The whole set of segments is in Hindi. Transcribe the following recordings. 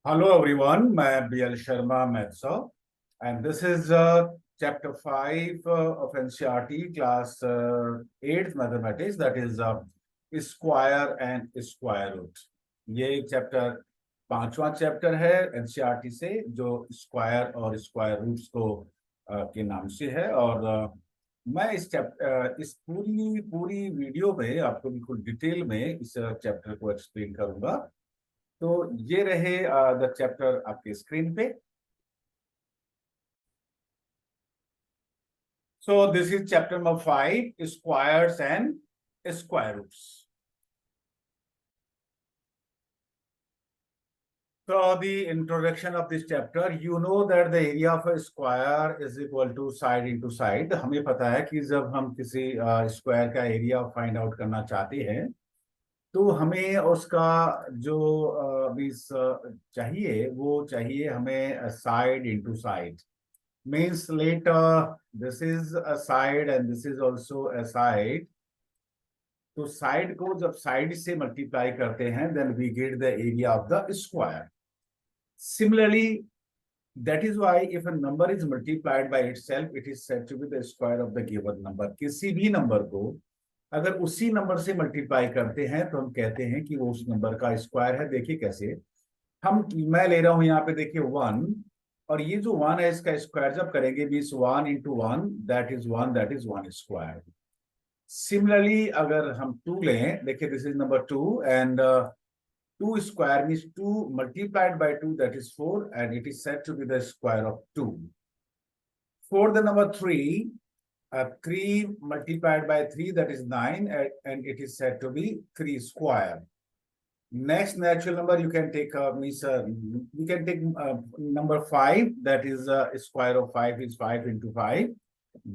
Hello everyone, मैं BL Sharma Metso, and this is chapter 5 of NCERT class 8th mathematics, that is square and square root. ये एक चैप्टर पांचवा चैप्टर है NCERT से जो स्क्वायर और स्क्वायर रूट्स को के नाम से है। और मैं इस पूरी वीडियो में आपको बिल्कुल डिटेल में इस चैप्टर को एक्सप्लेन करूंगा। तो ये रहे द चैप्टर आपके स्क्रीन पे। So this is chapter number 5, squares and square roots. So the introduction of this chapter, you know that the area of a square is equal to side into side। हमें पता है कि जब हम किसी स्क्वायर का एरिया फाइंड आउट करना चाहते हैं तो हमें उसका जो चाहिए वो चाहिए हमें side into side. Means let this is a side and this is also a side. तो साइड को जब साइड से मल्टीप्लाई करते हैं then we get the area of the square. Similarly that is why if a number is multiplied by itself it is said to be the square of the given number। किसी भी नंबर को अगर उसी नंबर से मल्टीप्लाई करते हैं तो हम कहते हैं कि वो उस नंबर का स्क्वायर है। देखिए कैसे मैं ले रहा हूं यहाँ पे, देखिए 1, और ये जो 1 है इसका स्क्वायर जब करेंगे means 1 into 1 that is 1 square. Similarly अगर हम 2 लें, देखिए this is number 2 and 2 square means 2 multiplied by 2, that is 4, and it is said to be the square of 2. For the number 3, 3 multiplied by 3, that is 9, and it is said to be 3 square. Next natural number you can take we can take number 5, that is square of 5 is 5 into 5,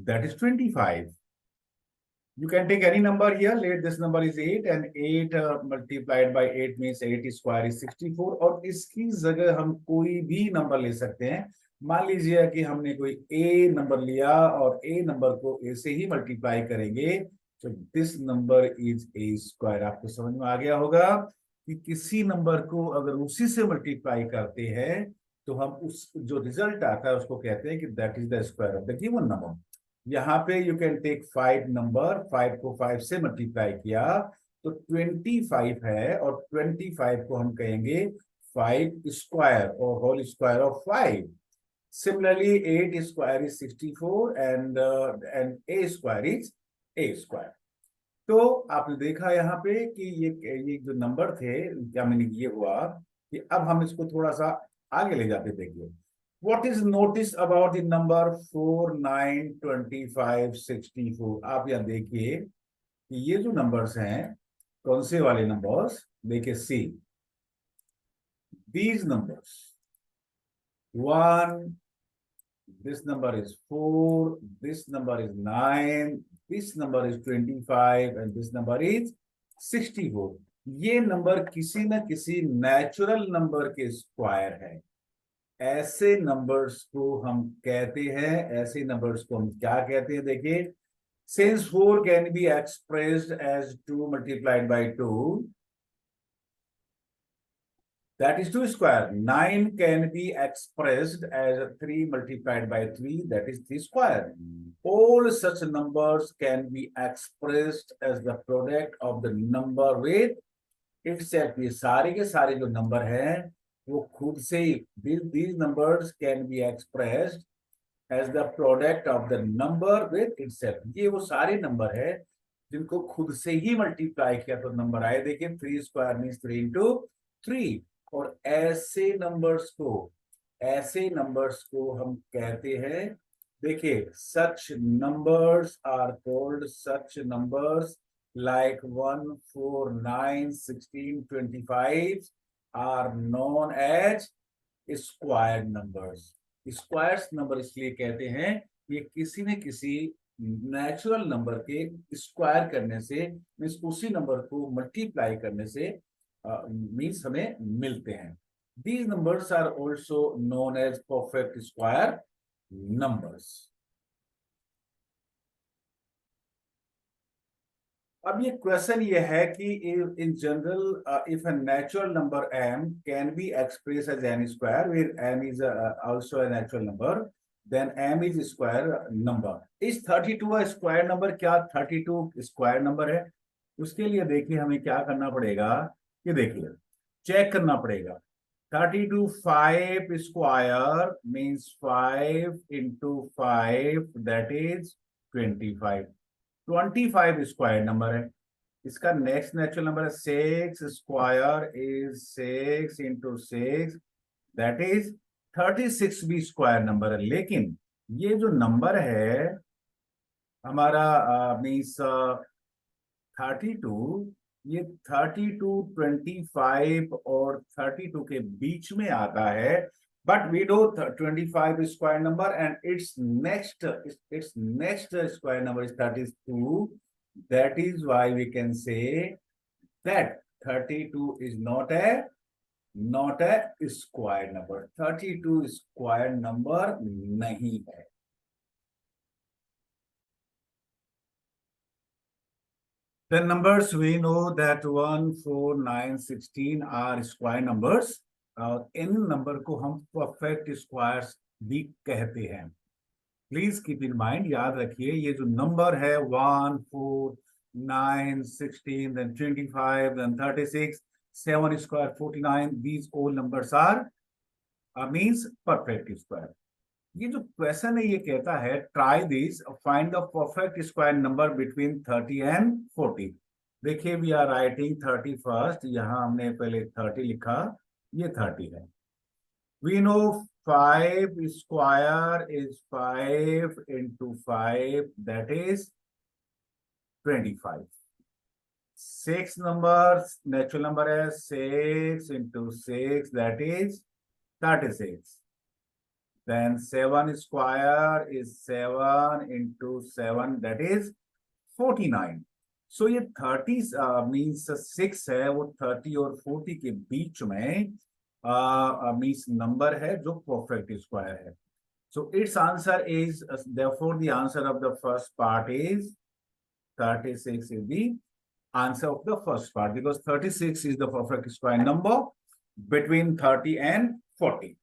that is 25. You can take any number here. Let this number is 8 and 8 multiplied by 8 means 8 square is 64। और इसकी जगह हम कोई भी नंबर ले सकते हैं। मान लीजिए कि हमने कोई a नंबर लिया और a नंबर को a से ही मल्टीप्लाई करेंगे तो this number is a square. आपको समझ में आ गया होगा कि किसी नंबर को अगर उसी से मल्टीप्लाई करते हैं तो हम उस जो रिजल्ट आता है उसको कहते हैं कि that is the square of the given number. यहाँ पे यू कैन टेक 5 नंबर, 5 को 5 से मल्टीप्लाई किया तो 25 है, और 25 को हम कहेंगे 5 स्क्वायर और whole square of 5। Similarly 8 square is 64 and a square is a square. तो आपने देखा यहाँ पे कि ये जो नंबर थे क्या मीनिंग ये हुआ कि अब हम इसको थोड़ा सा आगे ले जाते। देखिए What is noticed about the number 4, 9, 25, 64? आप यहाँ देखिए कि ये जो नंबर्स हैं कौन से वाले नंबर्स, देखिए सी these numbers 1, this number is 4, this number is 9, this number is 25 and this number is 64। ये नंबर किसी न किसी नेचुरल नंबर के स्क्वायर है। ऐसे नंबर्स को हम कहते हैं, ऐसे नंबर्स को हम क्या कहते हैं, देखिए since 4 can be expressed as 2 multiplied by 2, that is 2 square। 9 can be expressed as 3 multiplied by 3, that is 3 square। All such numbers can be expressed as the product of the number with itself। ये सारे के सारे जो नंबर हैं वो खुद से ही these numbers can be expressed as the product of the number with itself। ये वो सारे नंबर है जिनको खुद से ही मल्टीप्लाई किया तो नंबर आए। देखिए 3 स्क्वायर मीन्स 3 into 3। और ऐसे नंबर्स को हम कहते हैं, देखिए such numbers are called such numbers like 1, 4, 9, 16, 25 are known as square numbers. Squares number इसलिए कहते हैं ये किसी न किसी नेचुरल नंबर के स्क्वायर करने से मीन्स उसी नंबर को मल्टीप्लाई करने से मीन्स हमें मिलते हैं। These numbers are also known as perfect square numbers। अब ये क्वेश्चन ये है कि in general if a natural number m can be express as n square where m is also a natural number, then m is square number. इस 32 का स्क्वायर नंबर क्या 32 स्क्वायर नंबर है? उसके लिए देखिए हमें क्या करना पड़ेगा कि देखिए चेक करना पड़ेगा। 32 5 square means 5 into 5 that is 25। 25 square number है। इसका नेक्स्ट नेचुरल नंबर है 6 square is 6 into 6 that is 36 भी स्क्वायर नंबर है। लेकिन ये जो नंबर है हमारा मीन्स 32, ये 32 25 और 32 के बीच में आता है। But we know 25 square number and its next square number is 32. That is why we can say that 32 is not a square number। 32 square number नहीं है। The numbers we know that 1, 4, 9, 16 are square numbers। और इन नंबर को हम परफेक्ट स्क्वायर्स भी कहते हैं। प्लीज कीप इन माइंड, याद रखिए ये जो नंबर है 1, 4, 9, 16, then 25, then 36, 7 square 49, these all numbers are means perfect square। ये जो क्वेश्चन है ये कहता है try this find the perfect square number between 30 and 40। देखिए वी आर राइटिंग 31st, यहाँ हमने पहले 30 लिखा, ये 30 है। We know 5 square is 5 into 5 that is 25। 6 number natural number है 6 into 6 that is 36। Then 7 square is 7 into 7 that is 49। So ये 30 means 6 है, वो 30 और 40 के बीच में means number है जो perfect square है। So its answer is therefore the answer of the first part is 36 is the answer of the first part because 36 is the perfect square number between 30 and 40।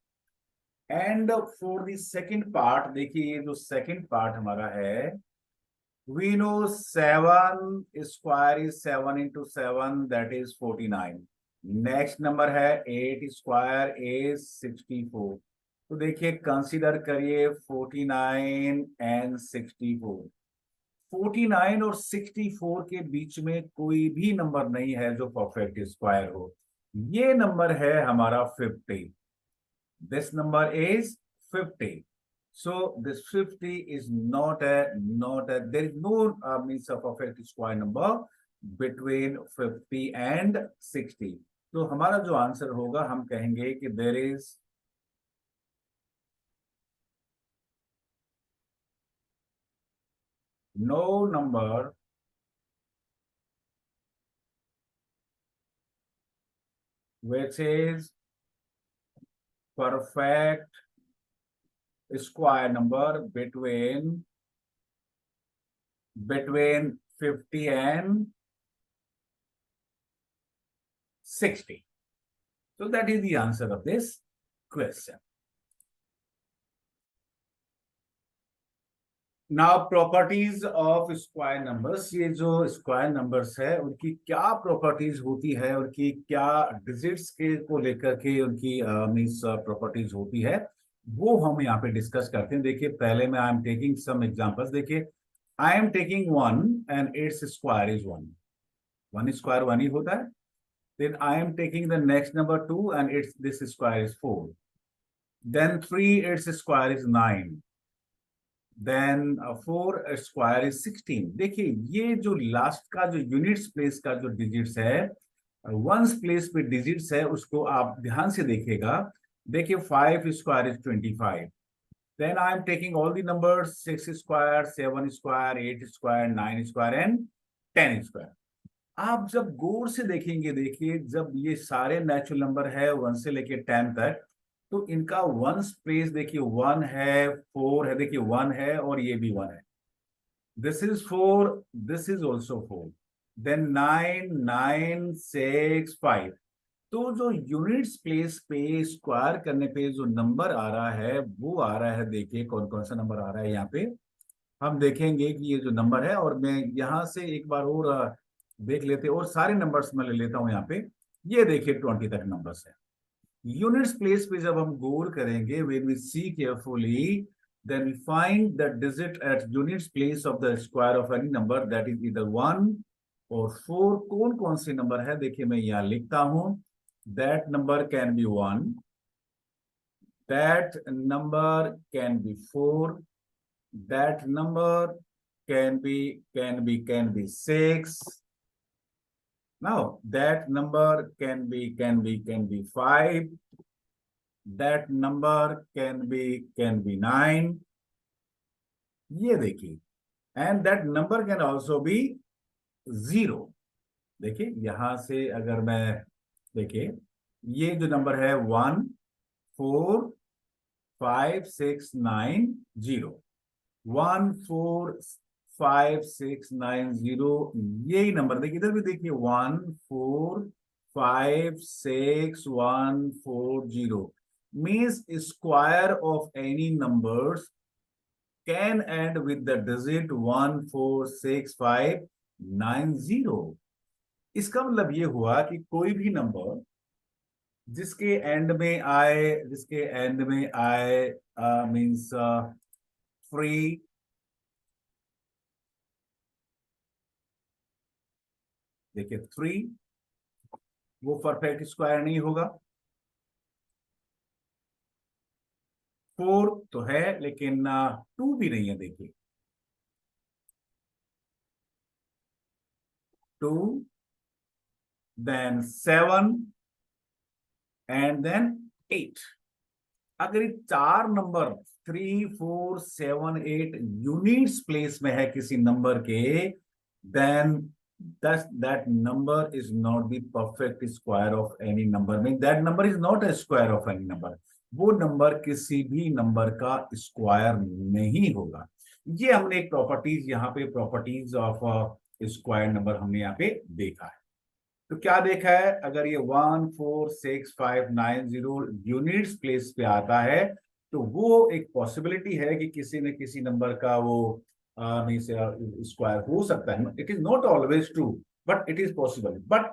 And for the second part देखिए ये जो सेकंड पार्ट हमारा है we know 7 square is 7 into 7 that is 49। Next number है 8 स्क्वायर इज 64। तो देखिए कंसीडर करिए 49 एंड 64। 49 और 64 के बीच में कोई भी नंबर नहीं है जो परफेक्ट स्क्वायर हो। ये नंबर है हमारा 50। This number is 50। So this 50 is not a there is no means of perfect square number between 50 and 60। तो हमारा जो आंसर होगा हम कहेंगे कि there is no number which is perfect square number between 50 and 60। So that is the answer of this question। Now properties of square numbers, ये जो स्क्वायर नंबर्स है उनकी क्या प्रॉपर्टीज होती है, उनकी क्या डिजिट्स के को लेकर के उनकी मीन्स प्रॉपर्टीज होती है, वो हम यहाँ पे डिस्कस करते हैं। देखिए पहले में आई एम टेकिंग सम एग्जांपल्स। देखिए आई am taking 1 and it's square is 1। 1 square 1 ही होता है। Then I am taking the next number 2 and it's this square is 4। Then 3 its square is 9। Then 4 square is 16। देखिए ये जो लास्ट का जो यूनिट्स प्लेस का जो डिजिट्स है, वंस प्लेस पे डिजिट्स है, उसको आप ध्यान से देखिएगा। देखिए 5 square is 25। Then I am taking all the numbers 6 square 7 square 8 square 9 square and 10 square. आप जब गौर से देखेंगे, देखिए जब ये सारे नेचुरल नंबर है 1 से लेके 10 तक, तो इनका वंस प्लेस देखिए 1 है 4 है, देखिए 1 है और ये भी 1 है। This is 4, this is also 4। Then 9965। तो जो यूनिट्स प्लेस पे स्क्वायर करने पे जो नंबर आ रहा है वो आ रहा है, देखिए कौन कौन सा नंबर आ रहा है यहाँ पे। हम देखेंगे कि ये जो नंबर है, और मैं यहाँ से एक बार और देख लेते, और सारे नंबर्स मैं ले लेता हूँ यहाँ पे। ये देखिए 20 तक नंबर्स है। यूनिट्स प्लेस पे जब हम गौर करेंगे, when we see carefully, then we find the digit at units place of the square of any number that is either 1 और 4। कौन कौन से नंबर है, देखिए मैं यहाँ लिखता हूं। that number can be 1, that number can be 4, that number can be 6। now that number can be 5, that number can be 9। ये देखिए, and that number can also be 0। देखिए यहां से अगर मैं, देखिए ये जो नंबर है 1 4 5 6 9 0, 1 4 5 6 9 0, यही नंबर देखिए, इधर भी देखिए 1 4 5 6 1 4 0 means square of any numbers can end with the digit 1 4 6 5 9 0। इसका मतलब ये हुआ कि कोई भी नंबर जिसके एंड में आए मीन्स 3, देखिए 3, वो परफेक्ट स्क्वायर नहीं होगा। 4 तो है लेकिन 2 भी नहीं है, देखिए 2, देन 7 एंड देन 8। अगर ये चार नंबर 3 4 7 8 यूनिट्स प्लेस में है किसी नंबर के, then that number is not the perfect square of any number, mean that number is not a square of any number। वो नंबर किसी भी नंबर का स्क्वायर नहीं होगा। ये हमने एक प्रॉपर्टीज, यहाँ पे प्रॉपर्टीज ऑफ स्क्वायर नंबर हमने यहाँ पे देखा है। तो क्या देखा है, अगर ये 1 4 6 5 9 0 यूनिट्स प्लेस पे आता है, तो वो एक पॉसिबिलिटी है कि किसी न किसी नंबर का वो नहीं से स्क्वायर हो सकता है। It is not always true, but it is possible. But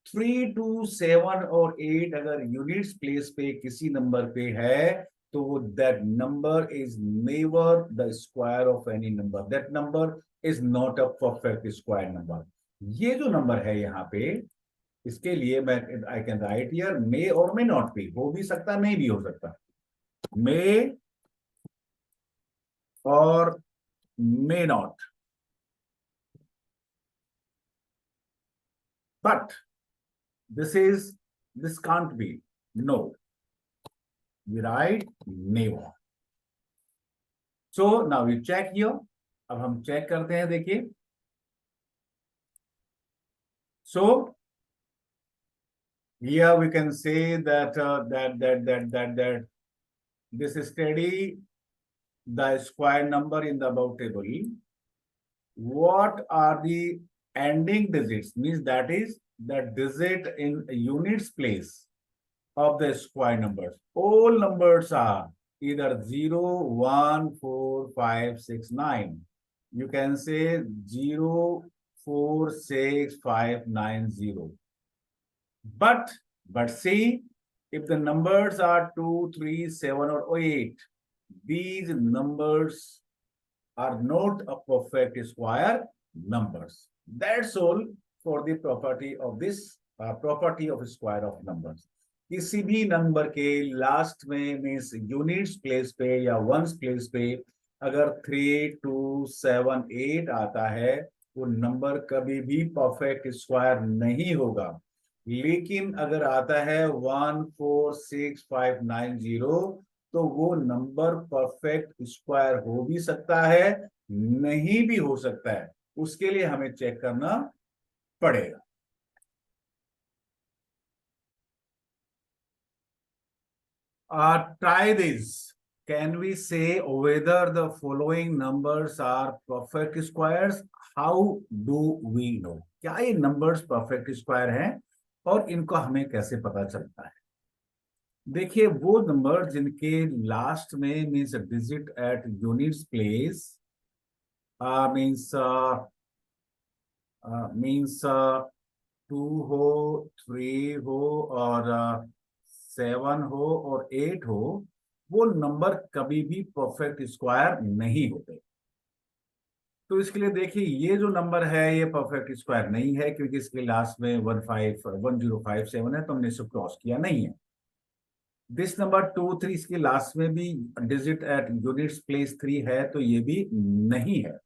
3 2 7 और 8 अगर यूनिट्स प्लेस पे किसी नंबर पे है, तो वो that number is never the square of any number, that number is not a perfect square number. ये जो नंबर है यहाँ पे, इसके लिए मैं आई कैन राइट हियर मे और मे नॉट बी, हो भी सकता नहीं भी हो सकता, मे और may not, but this can't be, no, we write never. So now we check here. अब हम चेक करते हैं, देखिए। सो here we can say that this study the square number in the above table, what are the ending digits, means that is the digit in units place of the square numbers. All numbers are either 0 1 4 5 6 9, you can say 0 4 6 5 9 0, but see, if the numbers are 2 3 7 or 8, these numbers are not a perfect square numbers. That's all for the property of this property of square of numbers। किसी भी नंबर के लास्ट में मीन्स यूनिट्स प्लेस पे या वंस प्लेस पे अगर 3 2 7 8 आता है, वो नंबर कभी भी परफेक्ट स्क्वायर नहीं होगा। लेकिन अगर आता है 1 4 6 5 9 0, तो वो नंबर परफेक्ट स्क्वायर हो भी सकता है, नहीं भी हो सकता है। उसके लिए हमें चेक करना पड़ेगा। Try this. Can we say whether the following numbers are perfect squares? How do we know? क्या ये numbers perfect square हैं और इनको हमें कैसे पता चलता है? देखिए वो नंबर जिनके लास्ट में means digit at units place means means 2 हो, 3 हो और 7 हो और 8 हो, वो नंबर कभी भी परफेक्ट स्क्वायर नहीं होते। तो इसके लिए देखिए ये जो नंबर है ये परफेक्ट स्क्वायर नहीं है क्योंकि इसके लास्ट में 1057 है, तो हमने इसे क्रॉस किया नहीं है। दिस नंबर 2 3 इसके लास्ट में भी डिजिट एट यूनिट्स प्लेस 3 है, तो ये भी नहीं है।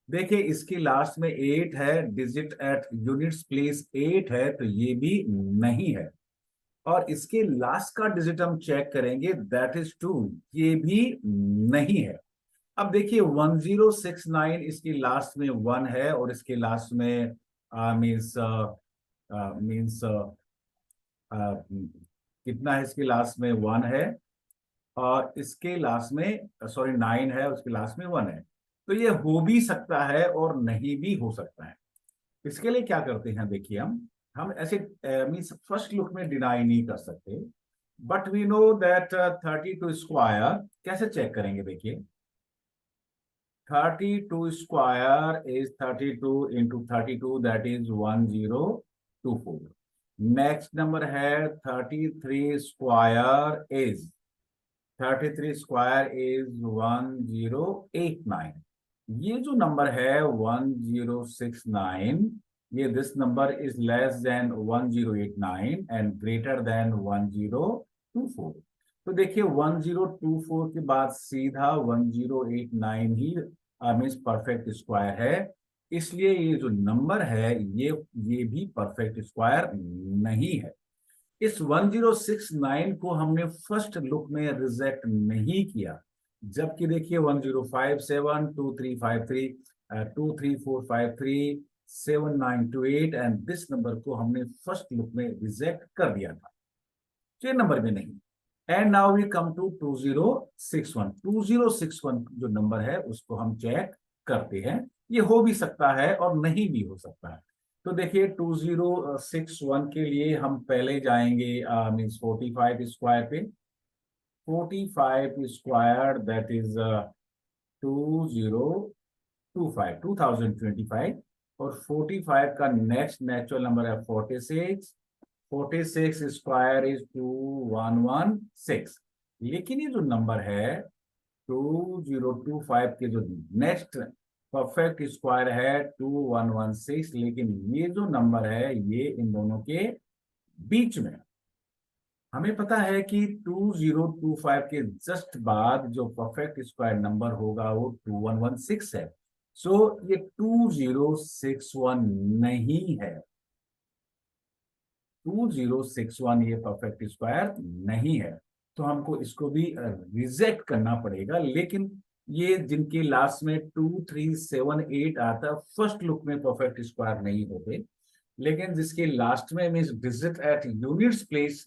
देखिए इसकी लास्ट में 8 है, डिजिट एट यूनिट्स प्लेस 8 है, तो ये भी नहीं है। और इसके लास्ट का डिजिट हम चेक करेंगे, दैट इज 2, ये भी नहीं है। अब देखिए 1069 इसकी लास्ट में 1 है और इसके लास्ट में मीन्स मीन्स कितना है, इसके लास्ट में 1 है और इसके लास्ट में सॉरी 9 है, उसके लास्ट में 1 है। तो ये हो भी सकता है और नहीं भी हो सकता है। इसके लिए क्या करते हैं, देखिए हम ऐसे मीन्स फर्स्ट लुक में डिनाई नहीं कर सकते, but we know that 32 square कैसे चेक करेंगे। देखिए 32 square is 32 into 32, that is 1024. Next number है 33 स्क्वायर इज 1089। ये जो नंबर है 1069, ये this number is less than 1089 and greater than 1024। तो देखिए 1024 के बाद सीधा 1089 ही मीन्स परफेक्ट स्क्वायर है, इसलिए ये जो नंबर है ये भी परफेक्ट स्क्वायर नहीं है। इस 1069 को हमने फर्स्ट लुक में रिजेक्ट नहीं किया, जबकि देखिए 1057 2353 23453 7928 एंड दिस नंबर को हमने फर्स्ट लुक में रिजेक्ट कर दिया था, ये नंबर भी नहीं। And now we come to 2061। 2061 जो नंबर है उसको हम चेक करते हैं, ये हो भी सकता है और नहीं भी हो सकता है। तो देखिए 2061 के लिए हम पहले जाएंगे मीन्स 45 स्क्वायर पे। 45 स्क्वायर दैट इज 2025 और 45 का नेक्स्ट नेचुरल नंबर है 46। 46 स्क्वायर इज 2116। लेकिन ये जो नंबर है 2025 के जो नेक्स्ट परफेक्ट स्क्वायर है 2116, लेकिन ये जो नंबर है ये इन दोनों के बीच में। हमें पता है कि 2025 के जस्ट बाद जो परफेक्ट स्क्वायर नंबर होगा वो 2116 है। सो ये 2061 नहीं है, 2061 ये परफेक्ट स्क्वायर नहीं है, तो हमको इसको भी रिजेक्ट करना पड़ेगा। लेकिन ये जिनके लास्ट में 2378 आता है फर्स्ट लुक में परफेक्ट स्क्वायर नहीं होते, लेकिन जिसके लास्ट में means digit at units place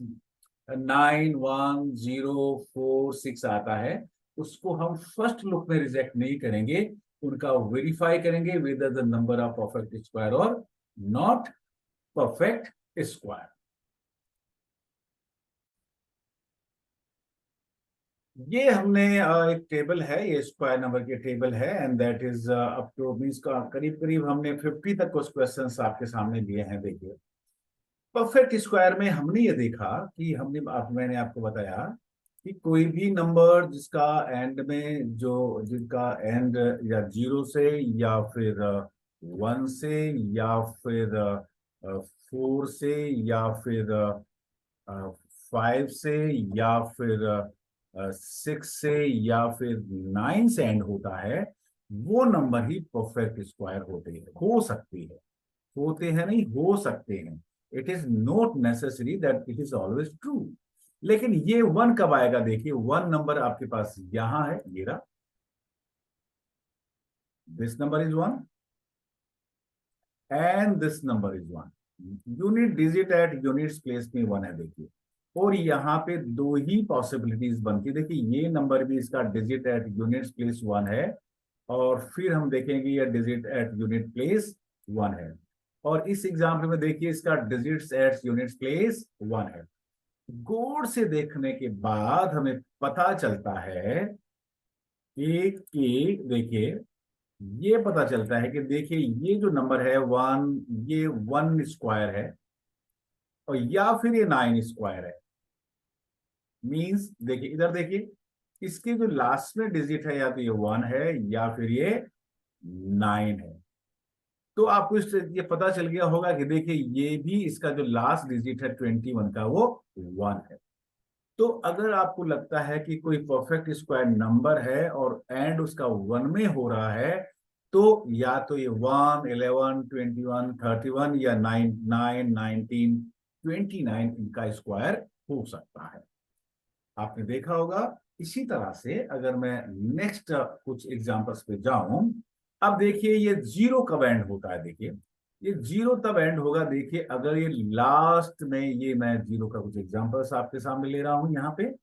91046 आता है, उसको हम फर्स्ट लुक में रिजेक्ट नहीं करेंगे, उनका वेरीफाई करेंगे whether the number of perfect square और नॉट परफेक्ट स्क्वायर। ये हमने एक टेबल है, ये स्क्वायर नंबर की टेबल है and that is up to means का करीब करीब हमने 50 तक कुछ क्वेश्चंस आपके सामने दिए हैं। देखिए परफेक्ट स्क्वायर में हमने ये देखा कि मैंने आपको बताया कि कोई भी नंबर जिसका एंड में जो जिसका एंड या 0 से या फिर 1 से या फिर 4 से या फिर 5 से या फिर 6 से या फिर 9 से एंड होता है, वो नंबर ही परफेक्ट स्क्वायर होते हैं, हो सकती है, होते हैं नहीं हो सकते हैं। It is not necessary that it is always true. लेकिन ये 1 कब आएगा, देखिए 1 नंबर आपके पास यहां है, ये रहा, this number is 1 and this number is 1। Unit digit at units place में 1 है। देखिए और यहाँ पे दो ही पॉसिबिलिटीज बनती है। देखिए ये नंबर भी इसका डिजिट एट यूनिट प्लेस 1 है, और फिर हम देखेंगे ये डिजिट एट यूनिट प्लेस 1 है, और इस एग्जाम्पल में देखिए इसका डिजिट्स एट यूनिट प्लेस 1 है। गौर से देखने के बाद हमें पता चलता है कि देखिए ये पता चलता है कि देखिए ये जो नंबर है 1, ये 1 स्क्वायर है, और या फिर ये 9 स्क्वायर है। मींस देखिए इधर देखिए, इसके जो लास्ट में डिजिट है या तो ये 1 है या फिर ये 9 है। तो आपको इससे ये पता चल गया होगा कि देखिए ये भी इसका जो लास्ट डिजिट है 21 का वो 1 है। तो अगर आपको लगता है कि कोई परफेक्ट स्क्वायर नंबर है और एंड उसका 1 में हो रहा है, तो या तो ये 1, 11, 21, 31 या 9, 9, 19, 29 इनका स्क्वायर हो सकता है। आपने देखा होगा। इसी तरह से अगर मैं नेक्स्ट कुछ एग्जांपल्स पे जाऊं, अब देखिए ये जीरो कब एंड होता है। देखिए ये जीरो तब एंड होगा, देखिए अगर ये लास्ट में, ये मैं जीरो का कुछ एग्जांपल्स आपके सामने ले रहा हूं यहाँ पे।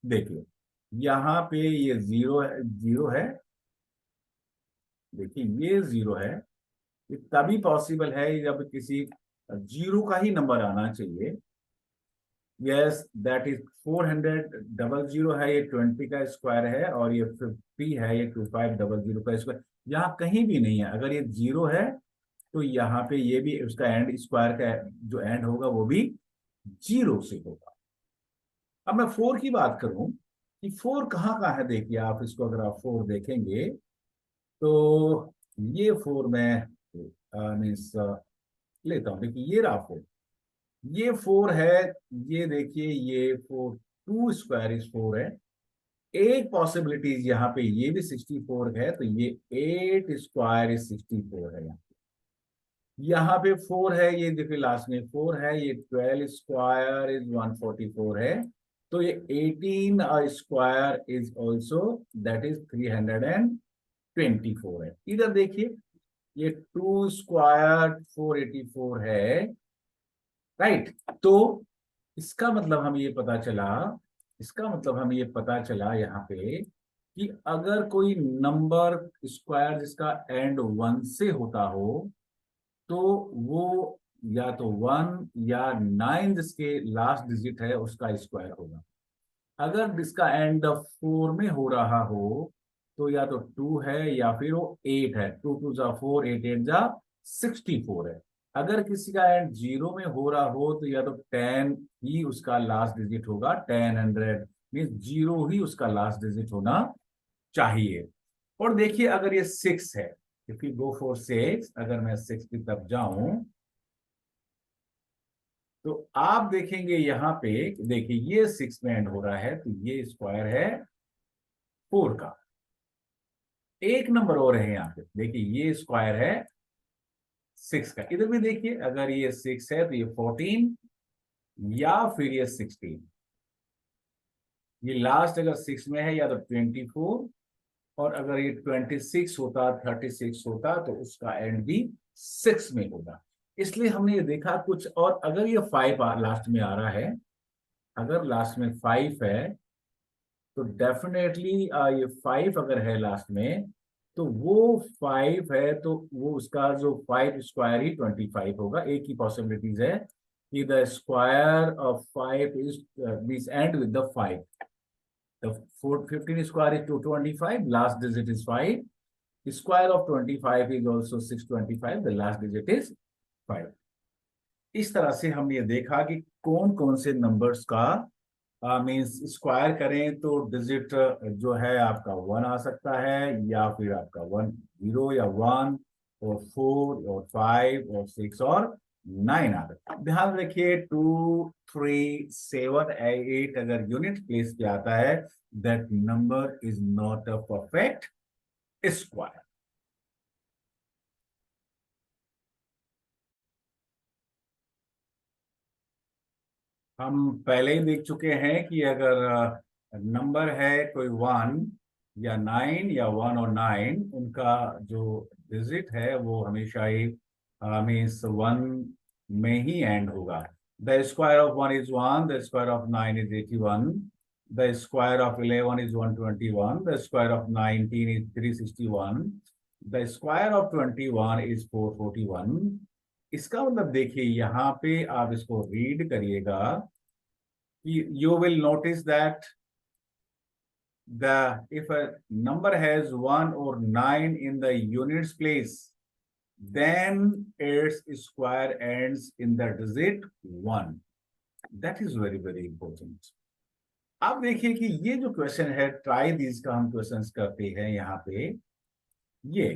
देखिए यहाँ पे ये जीरो है, जीरो है। देखिए ये जीरो है। ये तभी पॉसिबल है जब किसी जीरो का ही नंबर आना चाहिए। Yes, that is 400 double zero है, ये 20 का स्क्वायर है, और ये 50 है, ये 2500 का स्क्वायर। यहाँ कहीं भी नहीं है। अगर ये जीरो है तो यहाँ पे ये भी उसका एंड स्क्वायर का जो एंड होगा वो भी जीरो से होगा। अब मैं फोर की बात करूं कि फोर कहाँ कहाँ है। देखिए आप इसको अगर आप फोर देखेंगे तो ये फोर मैं मीन्स लेता हूं। देखिए ये रहा फोर, ये फोर है। ये देखिए ये four, two square is four है। एक पॉसिबिलिटीज यहाँ पे ये भी 64 है, तो ये 8 स्क्वायर इज 64 है। यहाँ पे फोर है, ये देखिए लास्ट में फोर है, ये 12 स्क्वायर इज 144 है। तो ये 18 square is also that is 324 है। इधर देखिए ये 2 स्क्वायर 484 है, राइट। तो इसका मतलब हमें ये पता चला, इसका मतलब हमें ये पता चला यहाँ पे कि अगर कोई नंबर स्क्वायर जिसका एंड 1 से होता हो, तो वो या तो 1 या 9 जिसके लास्ट डिजिट है उसका स्क्वायर होगा। अगर इसका एंड 4 में हो रहा हो तो या तो 2 है या फिर वो 8 है। 2 2 जा 4, 8 8 जा 64 है। अगर किसी का एंड 0 में हो रहा हो तो या तो 10 ही उसका लास्ट डिजिट होगा, 10 100 मीन्स 0 ही उसका लास्ट डिजिट होना चाहिए। और देखिए अगर ये 6 है, इफ यू गो फॉर 6, अगर मैं 6 की तरफ जाऊं तो आप देखेंगे यहाँ पे, देखिए ये 6 में एंड हो रहा है, तो ये स्क्वायर है 4 का। एक नंबर और है यहाँ पे, देखिए ये स्क्वायर है 6 का। इधर भी देखिए अगर ये 6 है तो ये 14 या फिर ये 16। ये लास्ट अगर 6 में है या तो 24, और अगर ये 26 होता, 36 होता तो उसका एंड भी 6 में होगा। इसलिए हमने ये देखा कुछ। और अगर ये 5 लास्ट में आ रहा है, अगर लास्ट में 5 है तो डेफिनेटली ये 5 अगर है लास्ट में, तो वो 5 है तो वो उसका जो 5 स्क्वायर ही 25 होगा। एक ही पॉसिबिलिटीज है कि the square of 5 is means and with the 5। The 15 square is 225, last digit is 5. The square of 25 is also 625, the last digit is 5. इस तरह से हमने ये देखा कि कौन कौन से नंबर्स का मीन्स स्क्वायर करें तो डिजिट जो है आपका 1 आ सकता है, या फिर आपका 1 0 या 1 और 4 और 5 और 6 और 9 आ सकता है। ध्यान रखिए 2 3 7 8 अगर यूनिट प्लेस पे आता है, that number is not a perfect square. हम पहले ही देख चुके हैं कि अगर नंबर है कोई 1 या 9 या 1 और 9, उनका जो डिजिट है वो हमेशा ही मीन्स 1 में ही एंड होगा। The square of 1 is 1, the square of 9 is 81, the square of 11 is 121, the square of 19 is 361, the square of 21 is 441. इसका मतलब देखिए यहाँ पे आप इसको रीड करिएगा कि you will notice that if a number has 1 or 9 in the units place, then its square ends in the digit 1. That is very very important. अब देखिए कि ये जो क्वेश्चन है ट्राई दीज का हम क्वेश्चंस करते हैं यहाँ पे। ये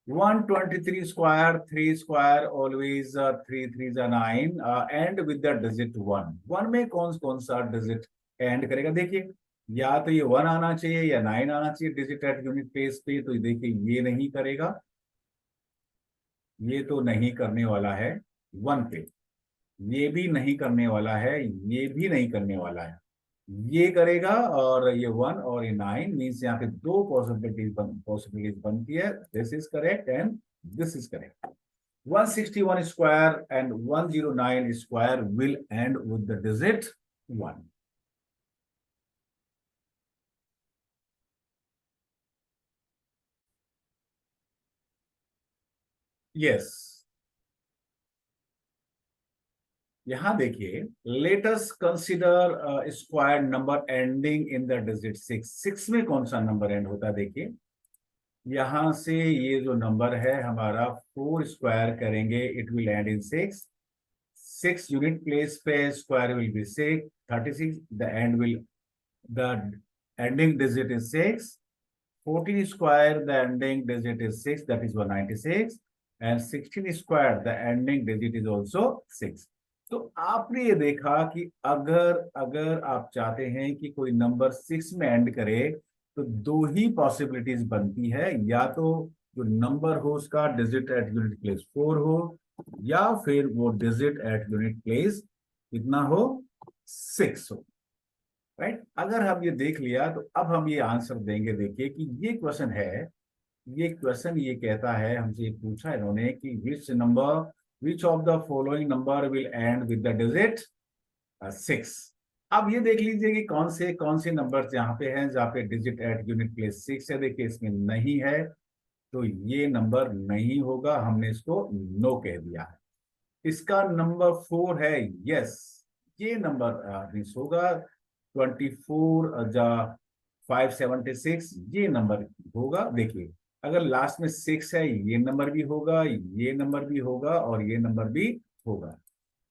123 square 3 square always 3 3 9 and with the digit 1। 1 में कौन सा डिजिट एंड करेगा? देखिए या तो ये 1 आना चाहिए या 9 आना चाहिए डिजिट एट यूनिट प्लेस पे। तो देखिए ये नहीं करेगा, ये तो नहीं करने वाला है 1 पे, ये भी नहीं करने वाला है, ये भी नहीं करने वाला है, ये करेगा। और ये 1 और ये 9 मीन्स यहाँ पे दो पॉसिबिलिटीज बनती है। This is correct and this is correct. 161 square and 109 square will end with the digit 1। Yes, यहां देखिए let us consider square number ending in the digit 6। 6 में कौन सा नंबर एंड होता है? देखिए यहां से ये जो नंबर है हमारा 4 स्क्वायर करेंगे, it will and in 6। 6 unit place पे square will be 6 36, the end will the ending digit is 6। 14 square the ending digit is 6, that is 196, and 16 square the ending digit is also 6। तो आपने ये देखा कि अगर अगर आप चाहते हैं कि कोई नंबर 6 में एंड करे तो दो ही पॉसिबिलिटीज बनती है, या तो जो नंबर हो उसका डिजिट एट यूनिट प्लेस 4 हो, या फिर वो डिजिट एट यूनिट प्लेस कितना हो 6 हो। राइट? अगर हम ये देख लिया तो अब हम ये आंसर देंगे। देखिए कि ये क्वेश्चन है, ये क्वेश्चन ये कहता है, हमसे ये पूछा इन्होंने कि which of the following number will end with the digit 6। अब ये देख लीजिए कि कौन से नंबर यहाँ पे हैं जहाँ पे डिजिट एट यूनिट प्लेस 6 है। देखिए इसमें नहीं है, तो ये नंबर नहीं होगा, हमने इसको नो कह दिया है। इसका नंबर 4 है, यस, ये नंबर मिस होगा। 24 जा 576 ये नंबर होगा। देखिए अगर लास्ट में 6 है ये नंबर भी होगा, ये नंबर भी होगा और ये नंबर भी होगा।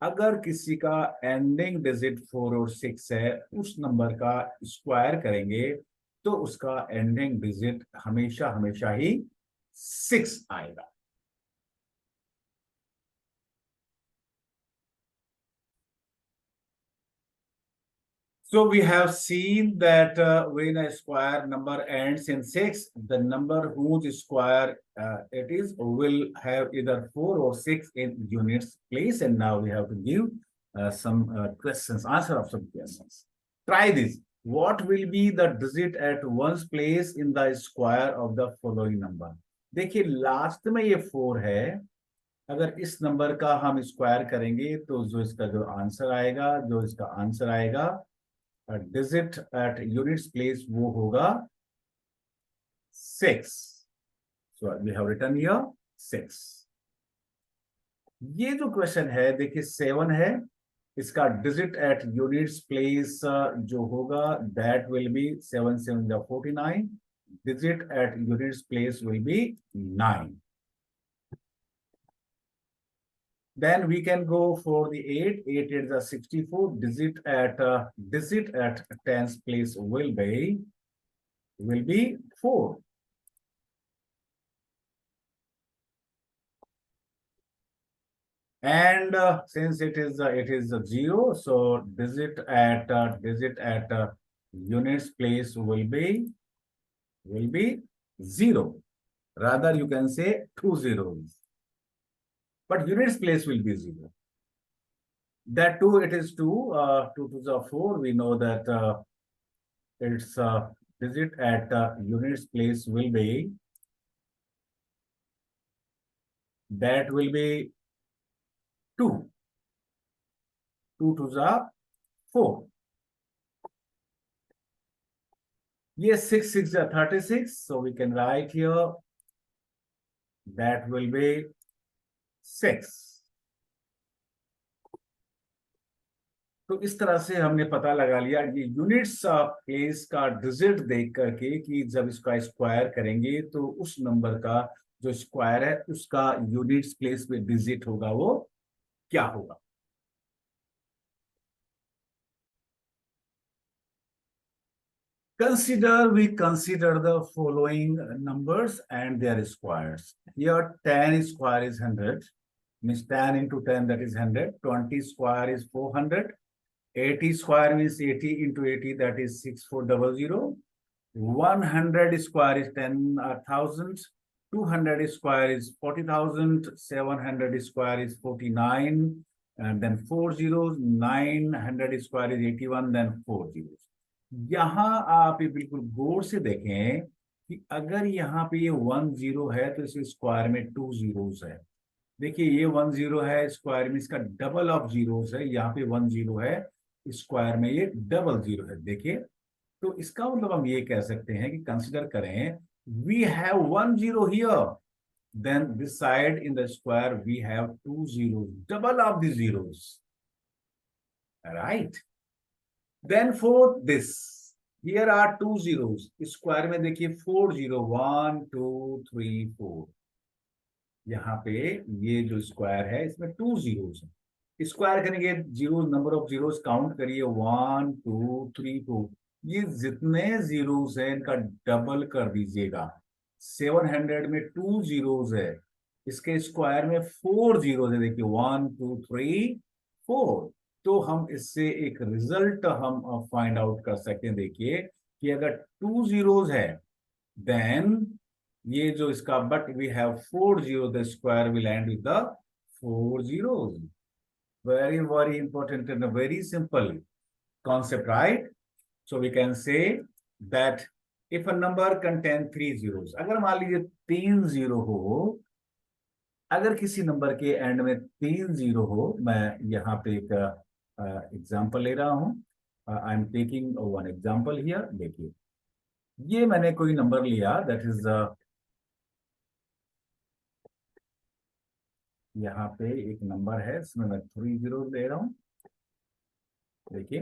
अगर किसी का एंडिंग डिजिट 4 और 6 है, उस नंबर का स्क्वायर करेंगे तो उसका एंडिंग डिजिट हमेशा हमेशा ही 6 आएगा। So we have seen that when a square number ends in 6, the number whose square it is will have either 4 or 6 in units place. And now we have to give some questions, answer of some questions. Try this. What will be the digit at one's place in the square of the following number? देखिए लास्ट में ये 4 है, अगर इस नंबर का हम स्क्वायर करेंगे तो जो इसका आंसर आएगा डिजिट एट यूनिट्स प्लेस वो होगा 6। So we have written here 6। ये जो क्वेश्चन है देखिए 7 है, इसका डिजिट एट यूनिट्स प्लेस जो होगा that will be 7 7 49, digit at units place will be 9। Then we can go for the 8. 8 is a 64. Digit at tens place will be 4. And since it is a 0, so digit at units place will be 0. Rather you can say 2 zeros, but units place will be 0. That 2, it is 2. 2 to the 4. We know that its digit at units place will be 2. 2 to the 4. Yes, 6 6 are 36. So we can write here that will be 6. तो इस तरह से हमने पता लगा लिया ये यूनिट्स प्लेस का डिजिट देख करके कि जब इसका स्क्वायर करेंगे तो उस नंबर का जो स्क्वायर है उसका यूनिट्स प्लेस में डिजिट होगा वो क्या होगा. We consider the following numbers and their squares. Here 10 square is 100, means 10 into 10 that is 100. 20 square is 400. 80 square means 80 into 80 that is 6400. 100 square is 10,000. 200 square is 40,000. 700 square is 49. And then 4 zeros. 900 square is 81. Then 4 zeros. यहां आप ये बिल्कुल गौर से देखें कि अगर यहाँ पे ये 1 0 है तो इस स्क्वायर में 2 जीरोस है. देखिए ये 1 0 है स्क्वायर में इसका डबल ऑफ जीरोस है. यहाँ पे 1 0 है स्क्वायर में ये डबल 0 है. देखिए तो इसका मतलब हम ये कह सकते हैं कि कंसिडर करें we have 1 0 here, then this side in the square we have 2 zeros, double of the zeros, right. Then for this, here are 2 zeros. Square में देखिए 4 0, 1 2 3 4. यहाँ पे ये जो स्क्वायर है इसमें 2 zeros है. स्क्वायर करेंगे zero, number of zeros count करिए 1 2 3 4. ये जितने जीरोस हैं इनका डबल कर दीजिएगा. 700 में 2 zeros है, इसके स्क्वायर में 4 zeros है. देखिए 1 2 3 4. तो हम इससे एक रिजल्ट हम फाइंड आउट कर सकते हैं. देखिए कि अगर 2 zeros है देन ये जो इसका but we have 4 zeros, the square will end with the 4 zeros. very very important and a very simple concept, right? So we can say that if a number contain 3 zeros, अगर मान लीजिए 3 जीरो हो, अगर किसी नंबर के एंड में 3 जीरो हो, मैं यहाँ पे एक एग्जांपल ले रहा हूं. आई am taking one example here. देखिए ये मैंने कोई नंबर लिया दैट इज यहाँ पे एक नंबर है इसमें मैं 3 जीरो ले रहा हूं. देखिए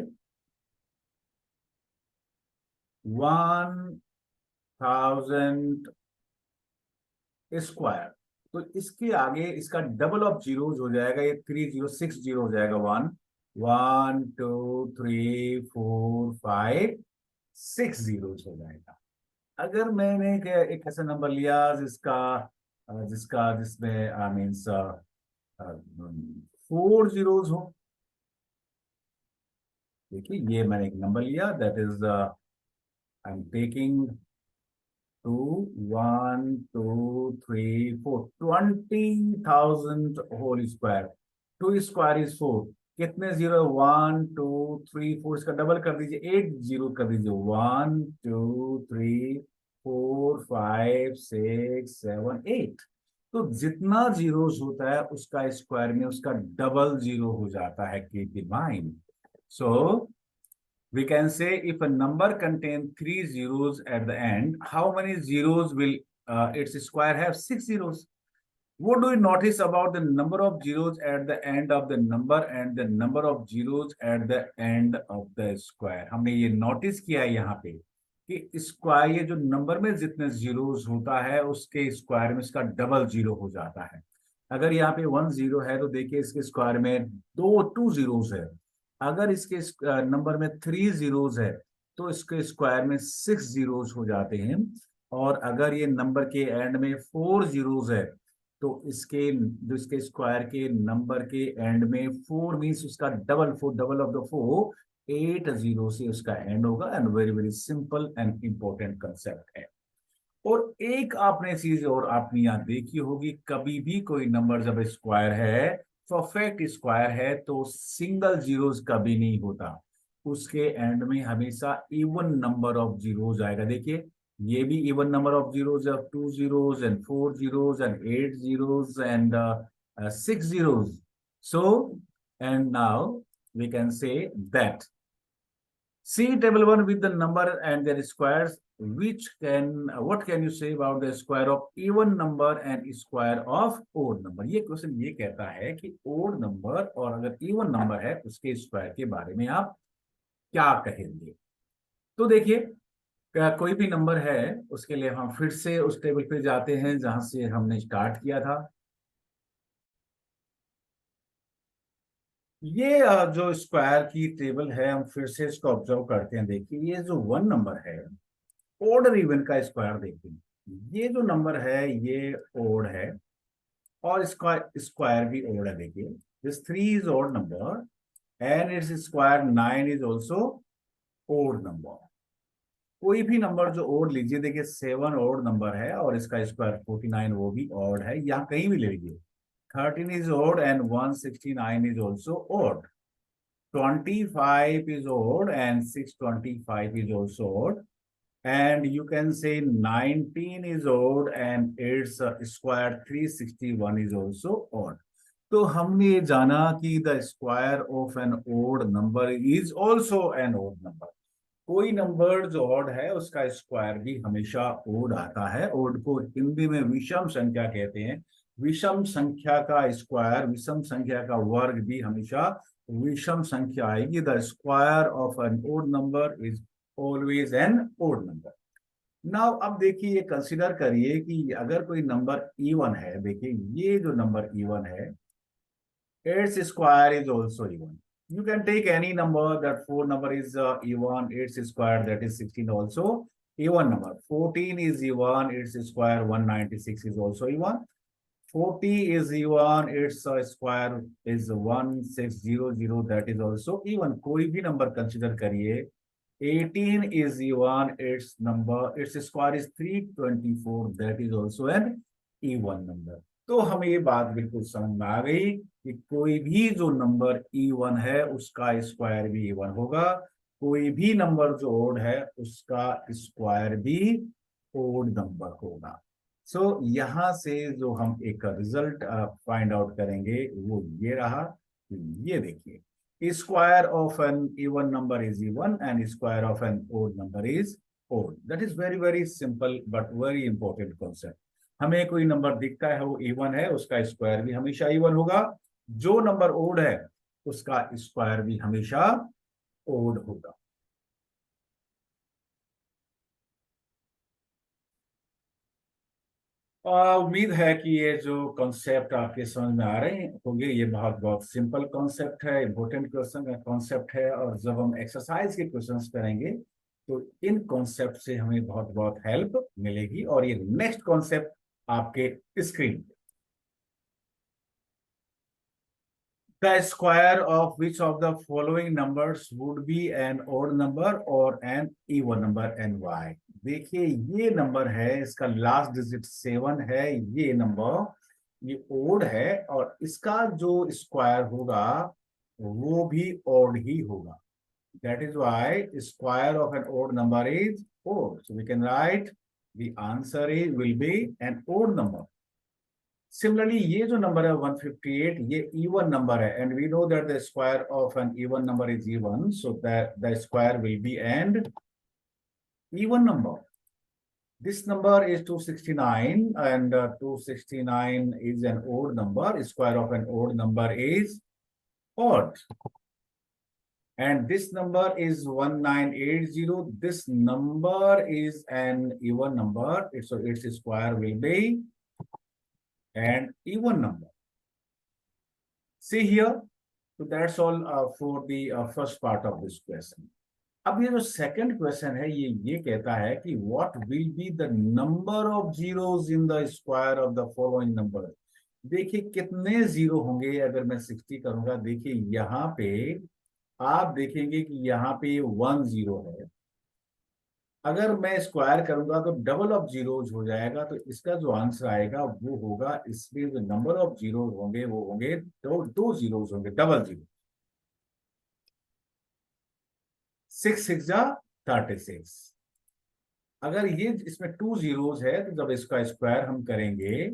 1000 स्क्वायर. तो इसके आगे इसका डबल ऑफ जीरोज हो जाएगा. ये 3 0 6 0 हो जाएगा. 1 1 2 3 4 5 6 जीरोज हो जाएगा. अगर मैंने एक ऐसा नंबर लिया जिसमें आई मीन्स 4 जीरोज हो. देखिए ये मैंने एक नंबर लिया that is I am taking 2 1 2 3 4 20,000 whole square. 2 square is 4. कितने जीरो? 1 2 3 4. इसका डबल कर दीजिए, 8 जीरो कर दीजिए. 1 2 3 4 5 6 7 8. तो जितना जीरोस होता है उसका स्क्वायर में उसका डबल जीरो हो जाता है. Keep in mind. So we can say if a number contains 3 zeros at the end, how many zeros will its square have? 6 zeros. What do you notice about the number of zeros at the end of the number and the number of zeros at the end of the square? हमने ये नोटिस किया है यहाँ पे कि स्क्वायर ये जो नंबर में जितने जीरोस होता है उसके स्क्वायर में इसका डबल जीरो हो जाता है. अगर यहाँ पे 1 0 है तो देखिए इसके स्क्वायर में 2 जीरोस है. अगर इसके नंबर में 3 जीरोस है तो इसके स्क्वायर में 6 जीरोस हो जाते हैं. और अगर ये नंबर के एंड में 4 जीरोस है तो इसके स्क्वायर के नंबर के एंड में 4 मीन्स उसका डबल ऑफ द 4 8 जीरो से उसका एंड होगा. And very very simple and important concept है. और एक आपने चीज और आपने यहाँ देखी होगी, कभी भी कोई नंबर जब स्क्वायर है, परफेक्ट स्क्वायर है, तो सिंगल जीरोस कभी नहीं होता. उसके एंड में हमेशा इवन नंबर ऑफ जीरोस आएगा. देखिए ये भी इवन नंबर ऑफ जीरोस है. 2 zeros and 4 zeros and 8 zeros and 6 zeros. So and now we can say that see table 1 with the number and their squares, which can what can you say about the square of even number and square of odd number। ये क्वेश्चन ये कहता है कि odd नंबर और अगर इवन नंबर है उसके स्क्वायर के बारे में आप क्या कहेंगे। तो देखिए कोई भी नंबर है उसके लिए हम फिर से उस टेबल पे जाते हैं जहां से हमने स्टार्ट किया था। ये जो स्क्वायर की टेबल है हम फिर से इसको ऑब्जर्व करते हैं। देखिए ये जो वन नंबर है ओड और इवन का स्क्वायर देखिए, ये जो नंबर है ये ओड है और इसका स्क्वायर भी ओड है। देखिए this 3 is odd number and it's square 9 is also odd number. कोई भी नंबर जो ओड लीजिए, देखिए 7 ओड नंबर है और इसका स्क्वायर 49 वो भी ओड है, यहाँ कहीं भी ले लीजिए। 13 is odd and 169 is also odd. 25 is odd and 625 is also odd. And you can say 19 is odd and its square 361 is also odd. तो हमने ये जाना कि the square of an odd number is also an odd number. कोई नंबर जो ऑड है उसका स्क्वायर भी हमेशा ओड आता है। ओड को हिंदी में विषम संख्या कहते हैं। विषम संख्या का स्क्वायर, विषम संख्या का वर्ग भी हमेशा विषम संख्या आएगी। The square of an odd number is always an odd number. Now अब देखिए ये कंसिडर करिए कि अगर कोई नंबर इवन है, देखिए ये जो नंबर इवन है its square is also even। You can take any number, that 4 number is even, its square that is 16 also even number। 14 is even, its square 196 is also even। 40 is even, its square is 1600 that is also even। कोई भी नंबर कंसिडर करिए। 18 is even, its number, its square is 324 that is also an even number। तो हमें ये बात बिल्कुल समझ में आ गई कि कोई भी जो नंबर इवन है उसका स्क्वायर भी इवन होगा, कोई भी नंबर जो ओड है उसका स्क्वायर भी ओड नंबर होगा। सो यहां से जो हम एक रिजल्ट फाइंड आउट करेंगे वो ये रहा। ये देखिए square of an even number is even and square of an odd number is odd. That is very very simple but very important concept. हमें कोई नंबर दिखता है वो इवन है उसका स्क्वायर भी हमेशा इवन होगा, जो नंबर ओड है उसका स्क्वायर भी हमेशा ओड होगा। उम्मीद है कि ये जो कॉन्सेप्ट आपके समझ में आ रहे होंगे। ये बहुत बहुत सिंपल कॉन्सेप्ट है, इंपॉर्टेंट क्वेश्चन का कॉन्सेप्ट है और जब हम एक्सरसाइज के क्वेश्चंस करेंगे तो इन कॉन्सेप्ट से हमें बहुत बहुत हेल्प मिलेगी। और ये नेक्स्ट कॉन्सेप्ट आपके स्क्रीन पे, the square of which of the following numbers would be an odd number or an even number and why। देखिए ये नंबर है, इसका लास्ट डिजिट 7 है, ये नंबर ये ओड है और इसका जो स्क्वायर होगा वो भी ओड ही होगा। That is why square of an odd number is odd. So we can write the answer is will be an odd number. Similarly, ये जो नंबर है 158 ये even नंबर है and we know that the square of an even number is even, so that the square will be an even number। This number is 269 and 269 is an odd number। Square of an odd number is odd। And this number is 1980। This number is an even number, so its square will be an even number। See here, so that's all for the first part of this question। अब ये जो सेकंड क्वेश्चन है ये कहता है कि what will be the number of zeros in the square of the following number. देखिए कितने जीरो होंगे अगर मैं 60 करूंगा। देखिए यहाँ पे आप देखेंगे कि यहाँ पे 1 जीरो है, अगर मैं स्क्वायर करूंगा तो डबल ऑफ जीरोज हो जाएगा, तो इसका जो आंसर आएगा वो होगा, इसमें जो नंबर ऑफ जीरो होंगे वो होंगे दो जीरोज होंगे, डबल जीरो। 6 6 जा 36। अगर ये इसमें 2 जीरोज है तो जब इसका स्क्वायर हम करेंगे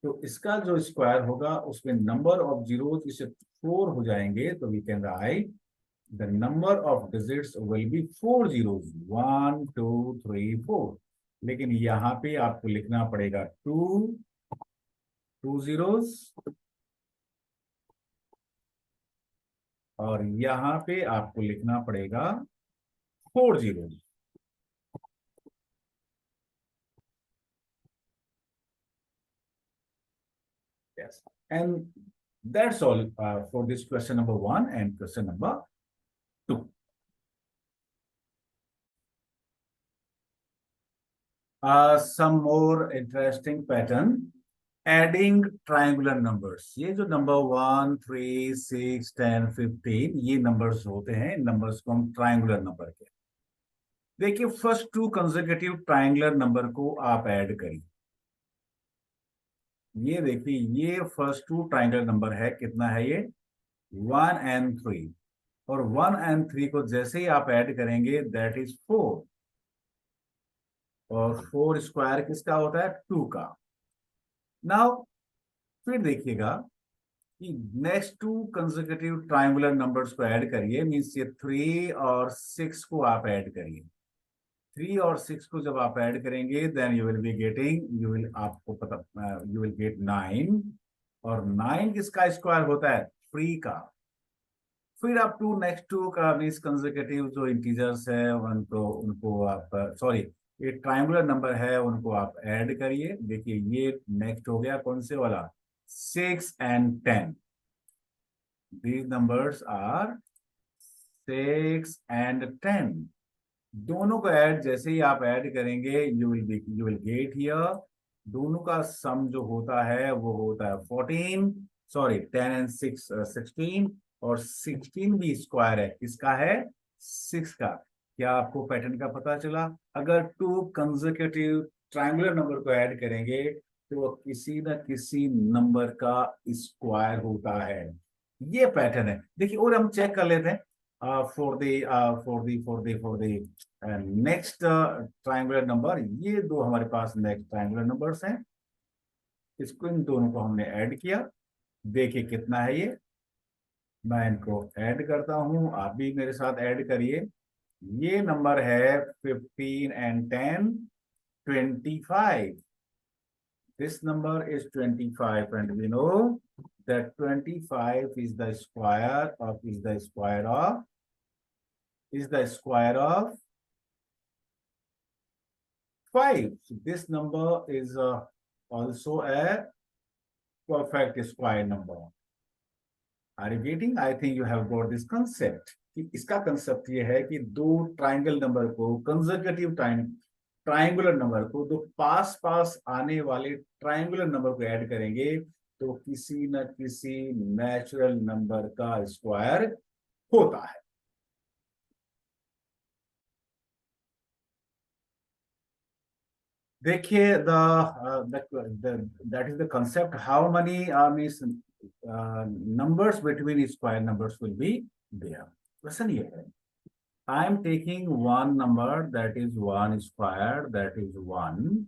तो इसका जो स्क्वायर होगा उसमें नंबर ऑफ जीरोज, इसे 4 हो जाएंगे तो we can write the number of digits will be 4 zeros, 1 2 3 4। लेकिन यहाँ पे आपको लिखना पड़ेगा 2 zeros, और यहाँ पे आपको लिखना पड़ेगा 4 zeros। Yes, and that's all for this question number 1 and question number 2. Some more interesting pattern, adding triangular numbers। ये जो नंबर 1 3 6 10 15 ये नंबर्स होते हैं, इन नंबर्स को हम ट्राइंगुलर नंबर के। देखिए फर्स्ट 2 कंसेक्यूटिव ट्राइंगुलर नंबर को आप ऐड करिए। ये देखिए ये फर्स्ट 2 ट्राइंगुलर नंबर है, कितना है ये 1 and 3, और 1 and 3 को जैसे ही आप ऐड करेंगे दैट इज 4, और 4 स्क्वायर किसका होता है 2 का। नाउ फिर देखिएगा कि नेक्स्ट 2 कंसेक्यूटिव ट्राइंगुलर नंबर्स को ऐड करिए, मींस ये 3 और 6 को आप ऐड करिए। 3 और 6 को जब आप ऐड करेंगे then you will be getting, you will आपको पता यू विल गेट 9, और 9 किसका स्क्वायर होता है 3 का। फिर आप नेक्स्ट टू का मीन्स कंसेक्यूटिव जो इंटीजर्स है उनको उनको आप सॉरी ये ट्राइंगुलर नंबर है उनको आप ऐड करिए। देखिए ये नेक्स्ट हो गया कौन से वाला 6 and 10, these numbers are 6 and 10। दोनों को ऐड जैसे ही आप ऐड करेंगे यू विल गेट हियर, दोनों का सम जो होता है वो होता है 14, सॉरी 10 and 6 16, और 16 भी स्क्वायर है, किसका है 6 का। क्या आपको पैटर्न का पता चला? अगर 2 कंसेक्यूटिव ट्रायंगुलर नंबर को ऐड करेंगे तो किसी न किसी नंबर का स्क्वायर होता है, ये पैटर्न है। देखिए और हम चेक कर लेते हैं for the next triangular number। ये दो हमारे पास नेक्स्ट ट्रायंगुलर नंबर्स हैं, इसको इन दोनों को हमने ऐड किया। देखिए कितना है ये, मैं इनको ऐड करता हूं, आप भी मेरे साथ ऐड करिए। ये नंबर है 15 and 10 25। This number is 25 and we know that 25 is the square of 5. So this number is also a perfect square number. Are you getting? I think you have got this concept। कि इसका कंसेप्ट ये है कि दो ट्राइंगल नंबर को कंसेक्यूटिव ट्राइंगुलर नंबर को दो पास पास आने वाले ट्राइंगुलर नंबर को ऐड करेंगे तो किसी न किसी नेचुरल नंबर का स्क्वायर होता है। देखिए that is the concept, how many means numbers between square numbers will be there। Question ये है, I am taking one number that is 1 square that is 1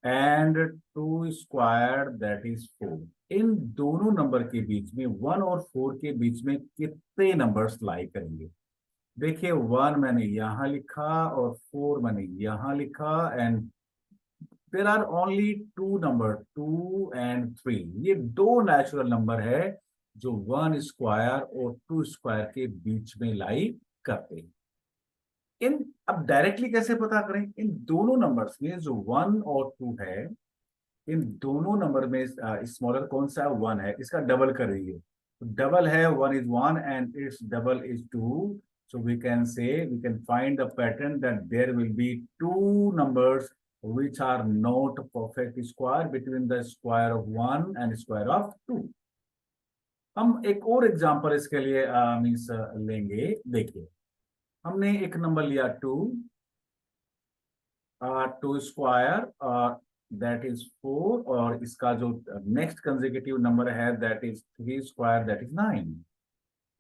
and 2 square that is 4। इन दोनों नंबर के बीच में 1 और 4 के बीच में कितने नंबर्स लाई करेंगे? देखिए 1 मैंने यहां लिखा और 4 मैंने यहां लिखा, and there are only 2 number 2 and 3। ये दो नेचुरल नंबर है जो 1 स्क्वायर और 2 स्क्वायर के बीच में लाई करते हैं। इन अब डायरेक्टली कैसे पता करें? इन दोनों नंबर्स में जो 1 और 2 है, इन दोनों नंबर में स्मॉलर कौन सा है 1 है, इसका डबल कर दीजिए। डबल है 1 is 1 and its double is 2, so we can find the pattern that there will be two numbers which are not perfect square between the square of 1 and square of 2। हम एक और एग्जांपल इसके लिए मीन्स लेंगे। देखिए हमने एक नंबर लिया 2 स्क्वायर दैट इज 4, और इसका जो नेक्स्ट कंसेक्यूटिव नंबर है that is 3 square that is 9।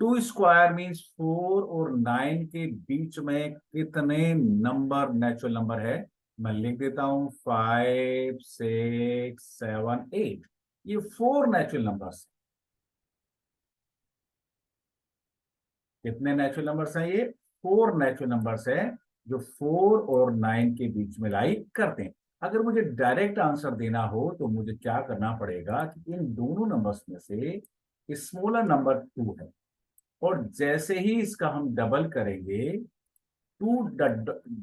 2 square means 4 और 9 के बीच में कितने नंबर नेचुरल नंबर है? मैं लिख देता हूं 5 6 7 8। ये 4 नेचुरल नंबर्स। कितने नेचुरल नंबर्स हैं ये? 4 नेचुरल नंबर्स है जो 4 और 9 के बीच में लाई करते हैं। अगर मुझे डायरेक्ट आंसर देना हो तो मुझे क्या करना पड़ेगा कि इन दोनों नंबर्स में से स्मॉलर नंबर 2 है, और जैसे ही इसका हम डबल करेंगे, 2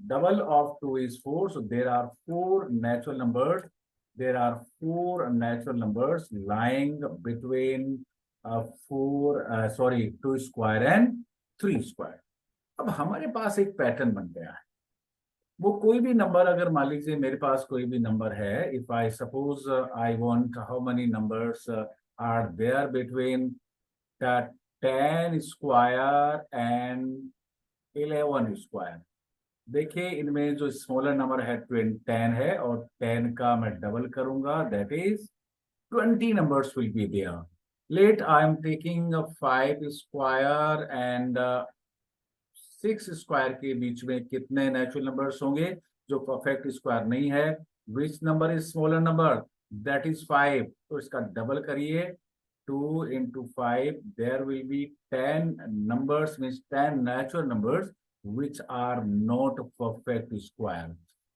double of 2 is 4, so there are 4 natural numbers. There are 4 natural numbers lying between 2 square and 3 square. अब हमारे पास एक पैटर्न बन गया है। वो कोई भी नंबर, अगर मान लीजिए मेरे पास कोई भी नंबर है, if I suppose I want how many numbers are there between 10 square and 11 square. देखिए इनमें जो स्मॉलर नंबर है 10 है, और 10 का मैं डबल करूंगा, that is 20 numbers will be there. Let I am taking a 5 square and 6 square के बीच में कितने नेचुरल नंबर्स होंगे जो परफेक्ट स्क्वायर नहीं है? विच number is smaller number? That is 5। तो इसका डबल करिए, 2 into 5, there will be 10 numbers, means 10 natural numbers which are not perfect square.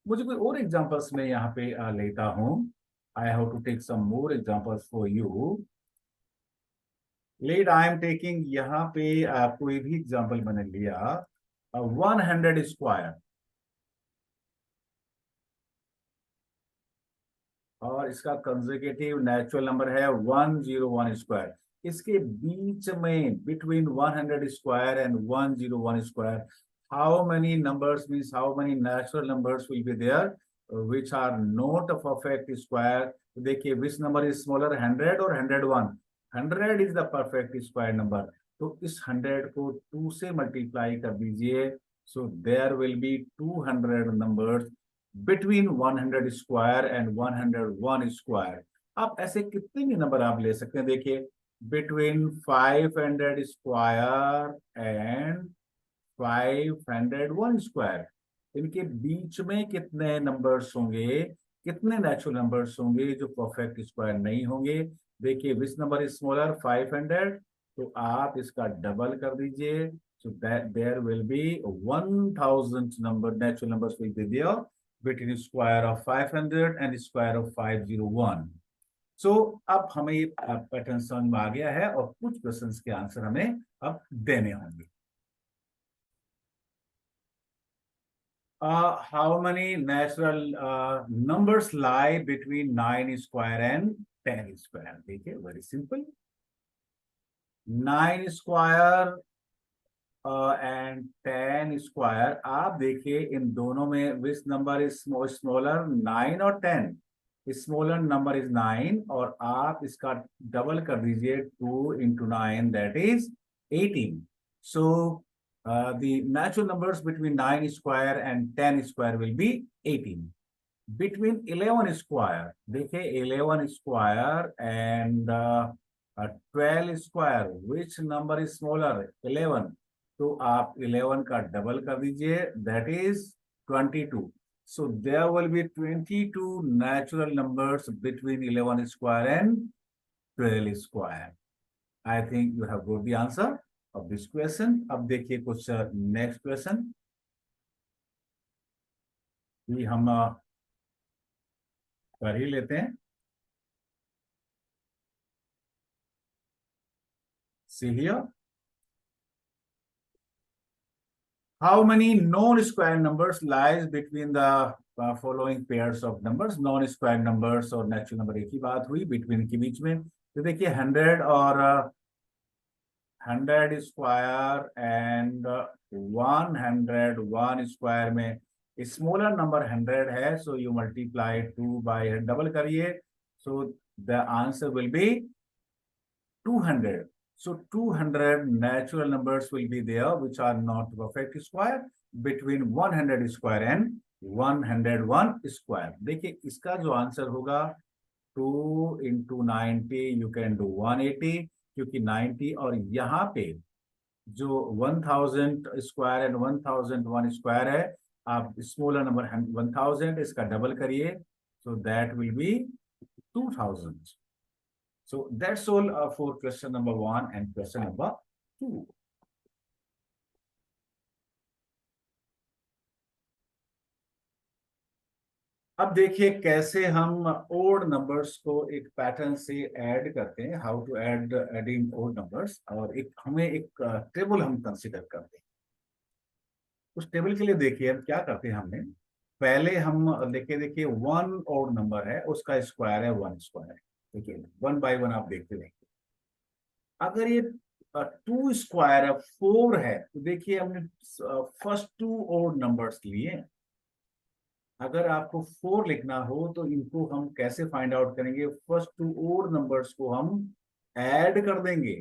मुझे कोई और एग्जांपल्स में यहाँ पे लेता हूँ। I have to take some more examples for you. Let I am taking यहाँ पे कोई भी एग्जांपल मैंने लिया, 100 स्क्वायर, और इसका कंसेक्यूटिव नेचुरल नंबर है 101 स्क्वायर। इसके बीच में between 100 square and 101 square how many numbers, means how many natural numbers will be there which are not a perfect square? देखिए विच नंबर इज स्मॉलर, 100 और 101? 100 is the perfect square number, तो इस 100 को 2 से मल्टीप्लाई कर दीजिए, so there will be 200 numbers between 100 square and 101 square. आप ऐसे कितने भी नंबर आप ले सकते हैं। देखिए बिटवीन 500 स्क्वायर एंड 501 स्क्वायर, इनके बीच में कितने नंबर्स होंगे, कितने नेचुरल नंबर्स होंगे जो परफेक्ट स्क्वायर नहीं होंगे? देखिए विच नंबर इज स्मॉलर, 500, तो आप इसका डबल कर दीजिए, so that there will be 1000 number natural numbers will be there between square of 500 and square of 501. So अब हमें ये पैटर्न समझ में आ गया है, और कुछ क्वेश्चंस के आंसर हमें अब देने होंगे। How many natural numbers lie between 9 square and 10 square? देखिए very simple, 9 square and 10 square. आप देखिए इन दोनों में विच नंबर इज स्मॉलर, 9 और 10? स्मॉलर नंबर इज 9, और आप इसका डबल कर दीजिए, 2 into 9, that is 18। So the natural numbers between 9 square and 10 square will be 18. Between 11 square, देखिए 11 square and 12 square, which number is smaller? 11। तो आप 11 का डबल कर दीजिए, that is 22। So there will be 22 natural numbers between 11 square and 12 square. I think you have got the answer of this question. अब देखिए कुछ नेक्स्ट क्वेश्चन भी हम कर ही लेते हैं। See here, how many non-square numbers lies between the following pairs of numbers? Non-square numbers और नेचुरल नंबर एक ही बात हुई, बिटवीन के बीच में। तो देखिए 100 और 100 स्क्वायर एंड 101 स्क्वायर में स्मॉलर नंबर 100 है, so you multiply 2 by, double करिए, so the answer will be 200. So 200 natural numbers will be there which are not perfect square between 100 square and 101 square. देखिए इसका जो आंसर होगा 2 into 90, you can do 180, क्योंकि 90 और यहाँ पे जो 1000 स्क्वायर एंड 1001 स्क्वायर है, आप स्मॉलर नंबर 1000 इसका डबल करिए, so that will be 2000. So that's all for question number 1 and question number 2. अब देखिए कैसे हम ओड नंबर्स को एक पैटर्न से ऐड करते हैं, how to add adding odd numbers, और एक हमें एक टेबल हम कंसीडर करते हैं। उस टेबल के लिए देखिए हम क्या करते हैं, हमने पहले हम देखिए वन ओड नंबर है, उसका स्क्वायर है वन स्क्वायर। देखिए वन बाय वन आप देखते रहेंगे। अगर ये टू स्क्वायर है, फोर है, तो देखिए हमने फर्स्ट टू ओड नंबर्स लिए। अगर आपको फोर लिखना हो तो इनको हम कैसे फाइंड आउट करेंगे, फर्स्ट टू ओड नंबर्स को हम ऐड कर देंगे।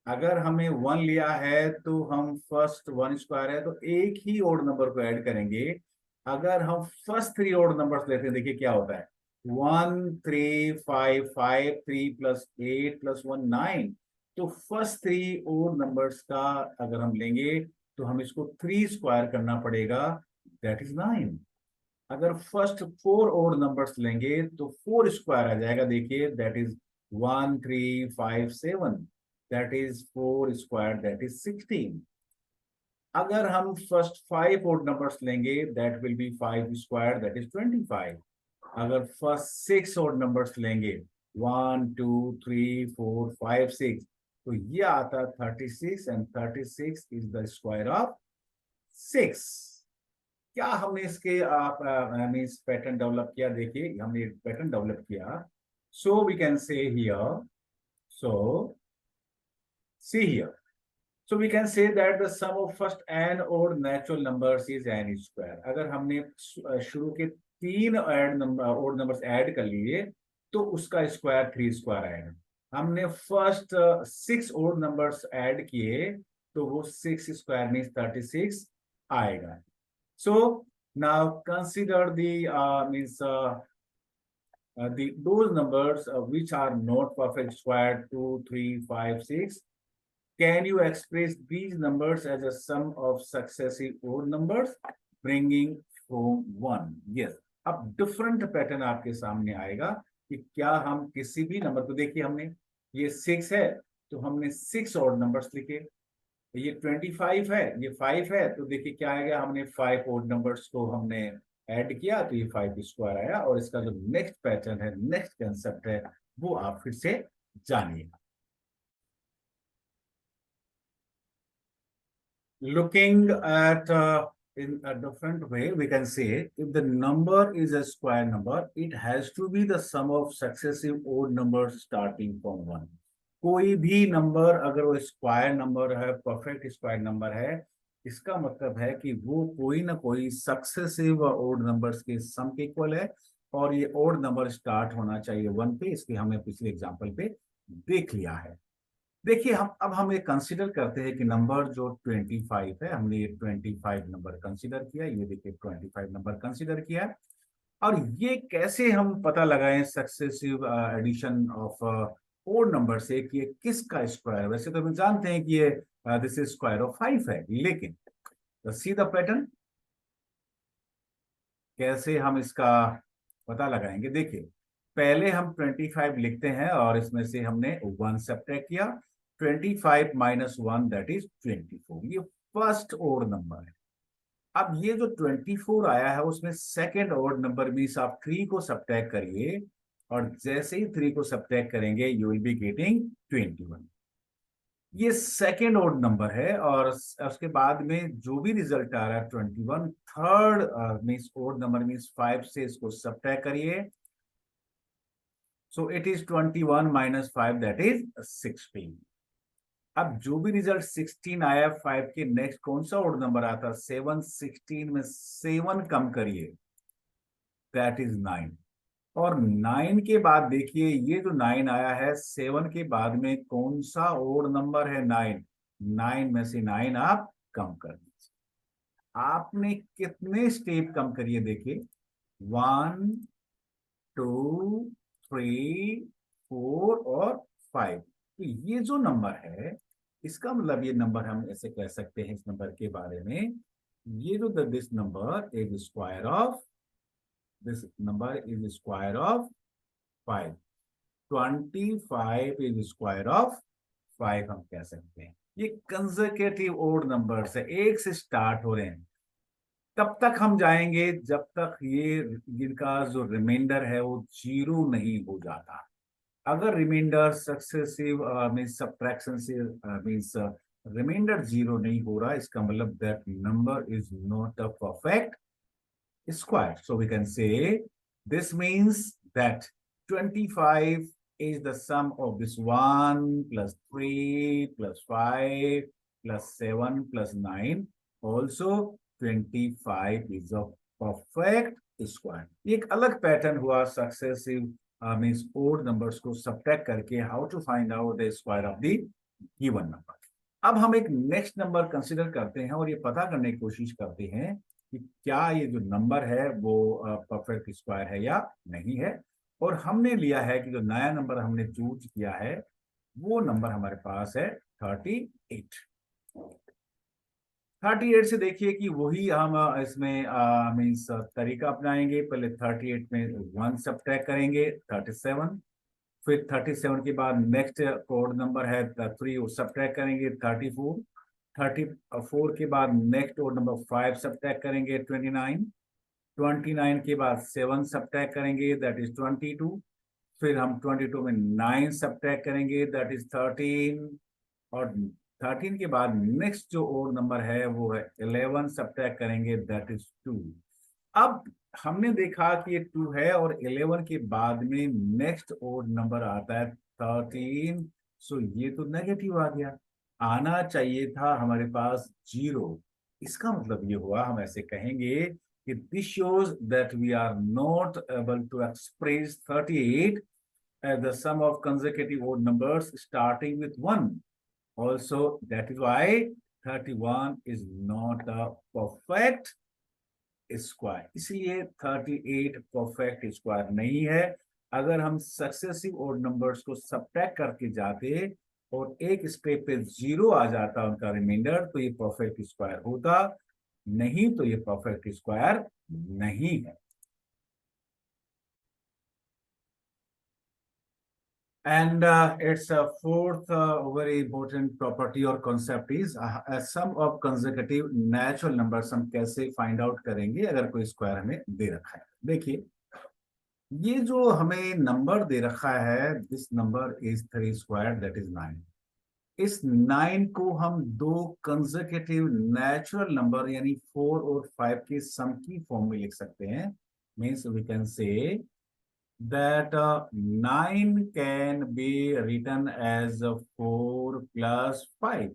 अगर हमें वन लिया है तो हम फर्स्ट वन स्क्वायर है तो एक ही ओड नंबर को ऐड करेंगे। अगर हम फर्स्ट थ्री ओड नंबर्स लेते हैं, देखिए क्या होता है, one three five, five three plus eight plus one nine. तो फर्स्ट थ्री ओड नंबर्स का अगर हम लेंगे तो हम इसको थ्री स्क्वायर करना पड़ेगा, दैट इज नाइन। अगर फर्स्ट फोर ओड नंबर्स लेंगे तो फोर स्क्वायर आ जाएगा, देखिए that is one three five seven, that is four square, that is 16। अगर हम फर्स्ट फाइव ओड नंबर्स लेंगे that will B five square, that is 25। अगर फर्स्ट सिक्स ओड नंबर्स लेंगे, one two three four five six, तो ये आता 36, and 36 is the square of six. क्या हमने इसके हमें इस पैटर्न डेवलप किया, देखिए हमने एक पैटर्न डेवलप किया। So we can say here, so see here, so we can say that the sum of first n odd natural numbers is n square। अगर हमने शुरू के तीन add number odd numbers add कर लिए तो उसका स्क्वायर थ्री स्क्वायर आएगा। हमने first six odd numbers add किए तो वो सिक्स स्क्वायर मीन्स 36 आएगा। So now consider the means those numbers which are not perfect square, 2 3 5 6, can you express these numbers as a sum of successive odd numbers bringing from one? Yes। अब डिफरेंट पैटर्न आपके सामने आएगा कि क्या हम किसी भी नंबर को, देखिए हमने ये सिक्स है तो हमने सिक्स ओड नंबर्स लिखे, ये 25 है, ये फाइव है, तो देखिए क्या आएगा, हमने फाइव ओड नंबर्स को हमने ऐड किया तो ये फाइव स्क्वायर आया। और इसका जो नेक्स्ट पैटर्न है, नेक्स्ट कंसेप्ट है, वो आप फिर से जानिए। Looking at in a different way, we can say if the number is a square number, it has to be the sum of successive odd numbers starting from one। कोई भी नंबर अगर वो स्क्वायर नंबर है, परफेक्ट स्क्वायर नंबर है, इसका मतलब है कि वो कोई ना कोई सक्सेसिव ओड नंबर्स के सम के इक्वल है, और ये ओड नंबर स्टार्ट होना चाहिए वन पे। इसके हमने पिछले एग्जांपल पे देख लिया है। देखिए हम ये कंसीडर करते हैं कि नंबर जो 25 है, हमने ये 25 नंबर कंसीडर किया, ये देखिए 25 नंबर कंसीडर किया। और ये कैसे हम पता लगाएं successive addition of odd number से कि ये किसका स्क्वायर है। वैसे तो हम जानते हैं कि ये this is square of five है, लेकिन सी द पैटर्न कैसे हम इसका पता लगाएंगे। देखिए पहले हम 25 लिखते हैं और इसमें से हमने वन सब्ट्रैक्ट किया, 25 माइनस वन दैट इज 24, ये फर्स्ट ओड नंबर है। अब ये जो 24 आया है उसमें सेकेंड ओड नंबर मीन्स आप थ्री को सब्ट्रैक्ट करिए, और जैसे ही थ्री को सब्ट्रैक्ट करेंगे यू विल बी गेटिंग 21। ये सेकेंड ओड नंबर है, और उसके बाद में जो भी रिजल्ट आ रहा है 21, third means odd number means five से इसको सब्ट्रैक्ट करिए, so it is 21 minus five that is 16। अब जो भी रिजल्ट 16 आया, फाइव के नेक्स्ट कौन सा ओड नंबर आता, सेवन, 16 में सेवन कम करिए, दैट इज नाइन। और नाइन के बाद देखिए ये जो नाइन आया है, सेवन के बाद में कौन सा ओड नंबर है, नाइन। नाइन में से नाइन आप कम कर दीजिए। आपने कितने स्टेप कम करिए, देखिए वन टू थ्री फोर और फाइव। तो ये जो नंबर है, इसका मतलब ये नंबर हम ऐसे कह सकते हैं इस नंबर के बारे में, ये जो this number is square of, this number is square of five. 25 is square of five हम कह सकते हैं। ये कंसेक्यूटिव ओड नंबर्स है, एक से स्टार्ट हो रहे हैं। तब तक हम जाएंगे जब तक ये इनका जो रिमाइंडर है वो जीरो नहीं हो जाता। अगर रिमाइंडर सक्सेसिव मीन्स सब्ट्रैक्शन से मीन्स रिमाइंडर जीरो नहीं हो रहा, इसका मतलब that number is not a perfect square. So we can say this means that 25 is the sum of this 1 plus 3 plus 5 plus 7 plus 9. Also 25 is a perfect square. एक अलग पैटर्न हुआ सक्सेसिव मीन्स ओड नंबर्स को सब्ट्रैक्ट करके how to find out the square of the given number. अब हम एक नेक्स्ट नंबर कंसिडर करते हैं और ये पता करने की कोशिश करते हैं कि क्या ये जो नंबर है वो परफेक्ट स्क्वायर है या नहीं है। और हमने लिया है कि जो नया नंबर हमने चूज किया है वो नंबर हमारे पास है 38। 38 से देखिए कि वही हम इसमें मीन्स तरीका अपनाएंगे। पहले 38 में 1 सब्ट्रैक्ट करेंगे 37, फिर 37 के बाद नेक्स्ट कोड नंबर है 3 वो सब्ट्रैक्ट करेंगे 34, 34 के बाद नेक्स्ट कोड नंबर 5 सब्ट्रैक्ट करेंगे 29, 29 के बाद 7 सब्ट्रैक्ट करेंगे दैट इज 22, फिर हम 22 में 9 सब्ट्रैक्ट करेंगे दैट इज 13, और 13 के बाद नेक्स्ट जो ओड नंबर है वो है 11 सब्ट्रैक्ट करेंगे दैट इज 2। अब हमने देखा कि ये 2 है और 11 के बाद में नेक्स्ट ओड नंबर आता है 13। सो ये तो नेगेटिव आ गया, आना चाहिए था हमारे पास 0। इसका मतलब ये हुआ हम ऐसे कहेंगे कि this shows that we are not able to express 38 as the sum of consecutive odd numbers starting with 1. Also, that is why 31 is not a perfect square, इसलिए 38 परफेक्ट स्क्वायर नहीं है। अगर हम सक्सेसिव ओड नंबर्स को सब्ट्रैक्ट करके जाते और एक स्टेप पे 0 आ जाता उनका रिमाइंडर तो ये परफेक्ट स्क्वायर होता, नहीं तो ये परफेक्ट स्क्वायर नहीं है। And its fourth very important property or concept is a sum of consecutive natural numbers। हम कैसे फाइंड आउट करेंगे अगर कोई स्क्वायर हमें दे रखा है। देखिए ये जो हमें नंबर दे रखा है this number is 3 square that is 9। इस 9 को हम दो कंसेक्यूटिव नेचुरल नंबर यानी 4 और 5 के सम की फॉर्म में लिख सकते हैं। Means we can say that 9 can be written as 4 plus 5।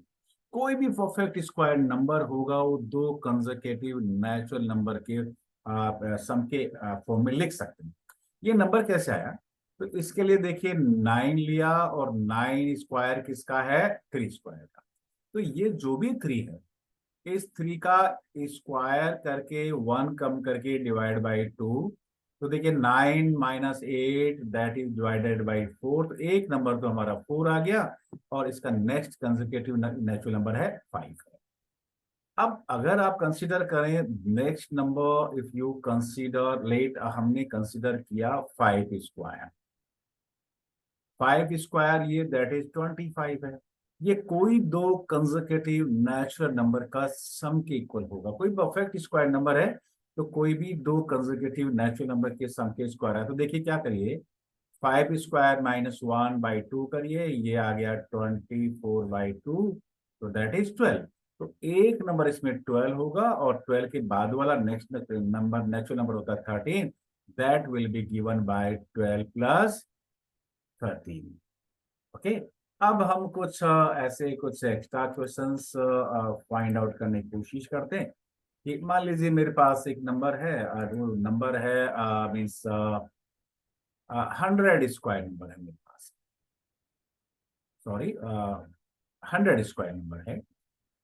कोई भी परफेक्ट स्क्वायर नंबर होगा वो दो कंसेक्यूटिव नेचुरल नंबर के सम के फॉर्म में लिख सकते हैं। ये नंबर कैसे आया, तो इसके लिए देखिए 9 लिया और 9 स्क्वायर किसका है 3 स्क्वायर का। तो ये जो भी 3 है इस 3 का स्क्वायर करके 1 कम करके डिवाइड बाई 2, तो देखिए 9 minus 8 that is divided by 4, तो एक नंबर तो हमारा 4 आ गया और इसका नेक्स्ट कंसेक्यूटिव नेचुरल नंबर है 5 है। अब अगर आप कंसीडर करें next number, if you consider let हमने कंसीडर किया 5 स्क्वायर, 5 स्क्वायर ये दैट इज 25 है। ये कोई दो कंसेक्यूटिव नेचुरल नंबर का सम के इक्वल होगा। कोई परफेक्ट स्क्वायर नंबर है तो कोई भी दो कंसेक्यूटिव नेचुरल नंबर के सम के स्क्वायर है। तो देखिए क्या करिए 5 स्क्वायर माइनस 1 बाई 2 करिए, ये आ गया 24 बाई 2, तो दैट इज 12। तो एक नंबर इसमें 12 होगा और 12 के बाद वाला नेक्स्ट नंबर नेचुरल नंबर होता है 13, that will be given by 12 plus 13। Okay, अब हम कुछ ऐसे कुछ एक्स्ट्रा क्वेश्चंस फाइंड आउट करने की कोशिश करते हैं कि मान लीजिए मेरे पास एक नंबर है वो नंबर है मीन्स 100 स्क्वायर नंबर है मेरे पास, सॉरी 100 स्क्वायर नंबर है।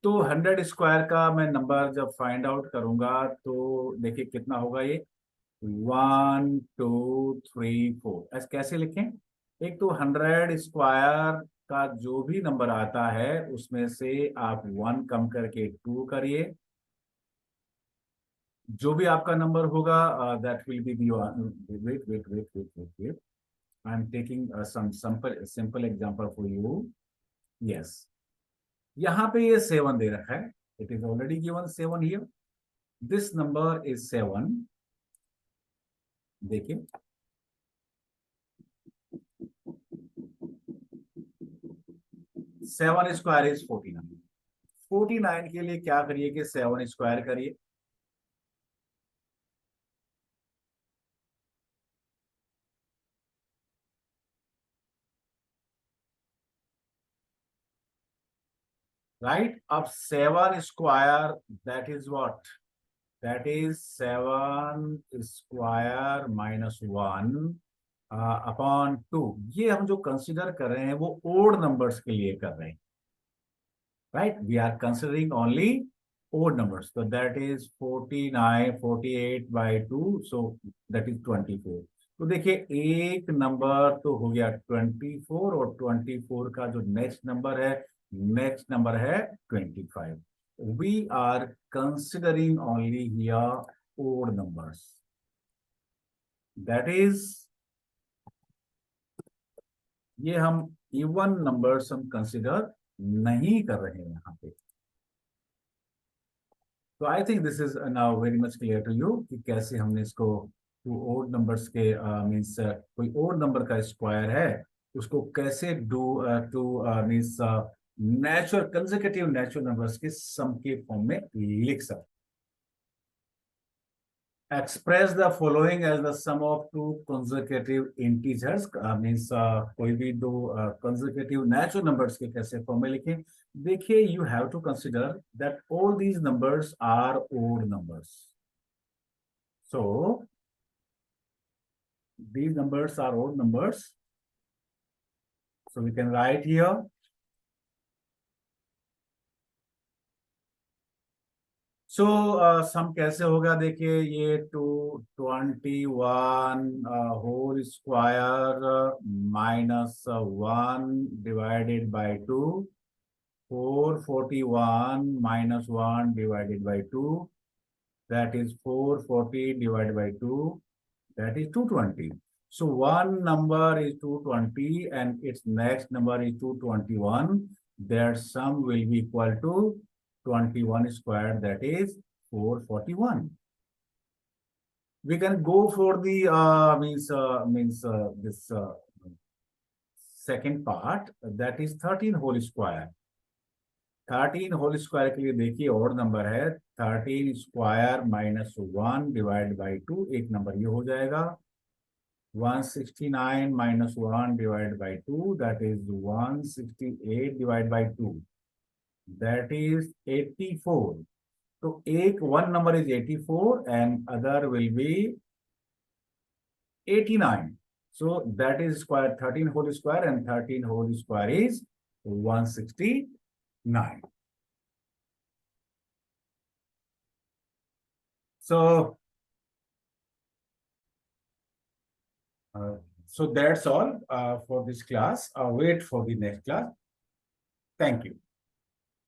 तो 100 स्क्वायर का मैं नंबर जब फाइंड आउट करूंगा तो देखिए कितना होगा ये 1 2 3 4। ऐसे कैसे लिखें, एक तो 100 स्क्वायर का जो भी नंबर आता है उसमें से आप 1 कम करके 2 करिए, जो भी आपका नंबर होगा that will be the. Wait wait wait wait wait wait, I am taking some simple example for you. Yes, यहाँ पे ये 7 दे रखा है, it is already given 7 here. This number is 7. देखिए 7 स्क्वायर इज 49. 49 के लिए क्या करिए कि 7 स्क्वायर करिए. राइट. अब 7 square that is what. That is 7 square minus 1 upon 2. ये हम जो कंसिडर कर रहे हैं वो ओड नंबर्स के लिए कर रहे हैं. Right. We are considering only odd numbers. So that is 49, 48 by 2. So that is 24. तो देखिए एक नंबर तो हो गया 24 और 24 का जो नेक्स्ट नंबर है 25. We are considering only here odd numbers. That is ये हम इवन नंबर्स हम कंसिडर नहीं कर रहे हैं यहाँ पे. तो I think this is now very much clear to you कि कैसे हमने इसको टू ओड नंबर्स के मींस कोई ओड नंबर का स्क्वायर है उसको कैसे do to means natural consecutive natural numbers के सम के फॉर्म में लिख सकते. Express the following as the sum of two consecutive integers. Means कोई भी दो consecutive natural numbers के कैसे फॉर्म में लिखें. देखिए you have to consider that all these numbers are odd numbers. So these numbers are odd numbers. So we can write here सो सम कैसे होगा. देखिए ये 221 whole square minus 1 divided by 2. 441 minus 1 divided by 2. That is 440 divided by 2. That is 220. So one number is 220 and its next number is 221. Their sum will be equal to 21 squared, that is 441. We can go for the this second part, that is 13 whole square. 13 whole square के लिए देखिए और नंबर है 13 स्क्वायर माइनस 1 डिवाइड बाई 2. एक नंबर ये हो जाएगा 169 minus 1 divided by 2. That is 168 divided by 2. That is 84. So one number is 84 and other will be 89. So that is square 13 whole square and 13 whole square is 169. So so that's all for this class. Wait for the next class. Thank you.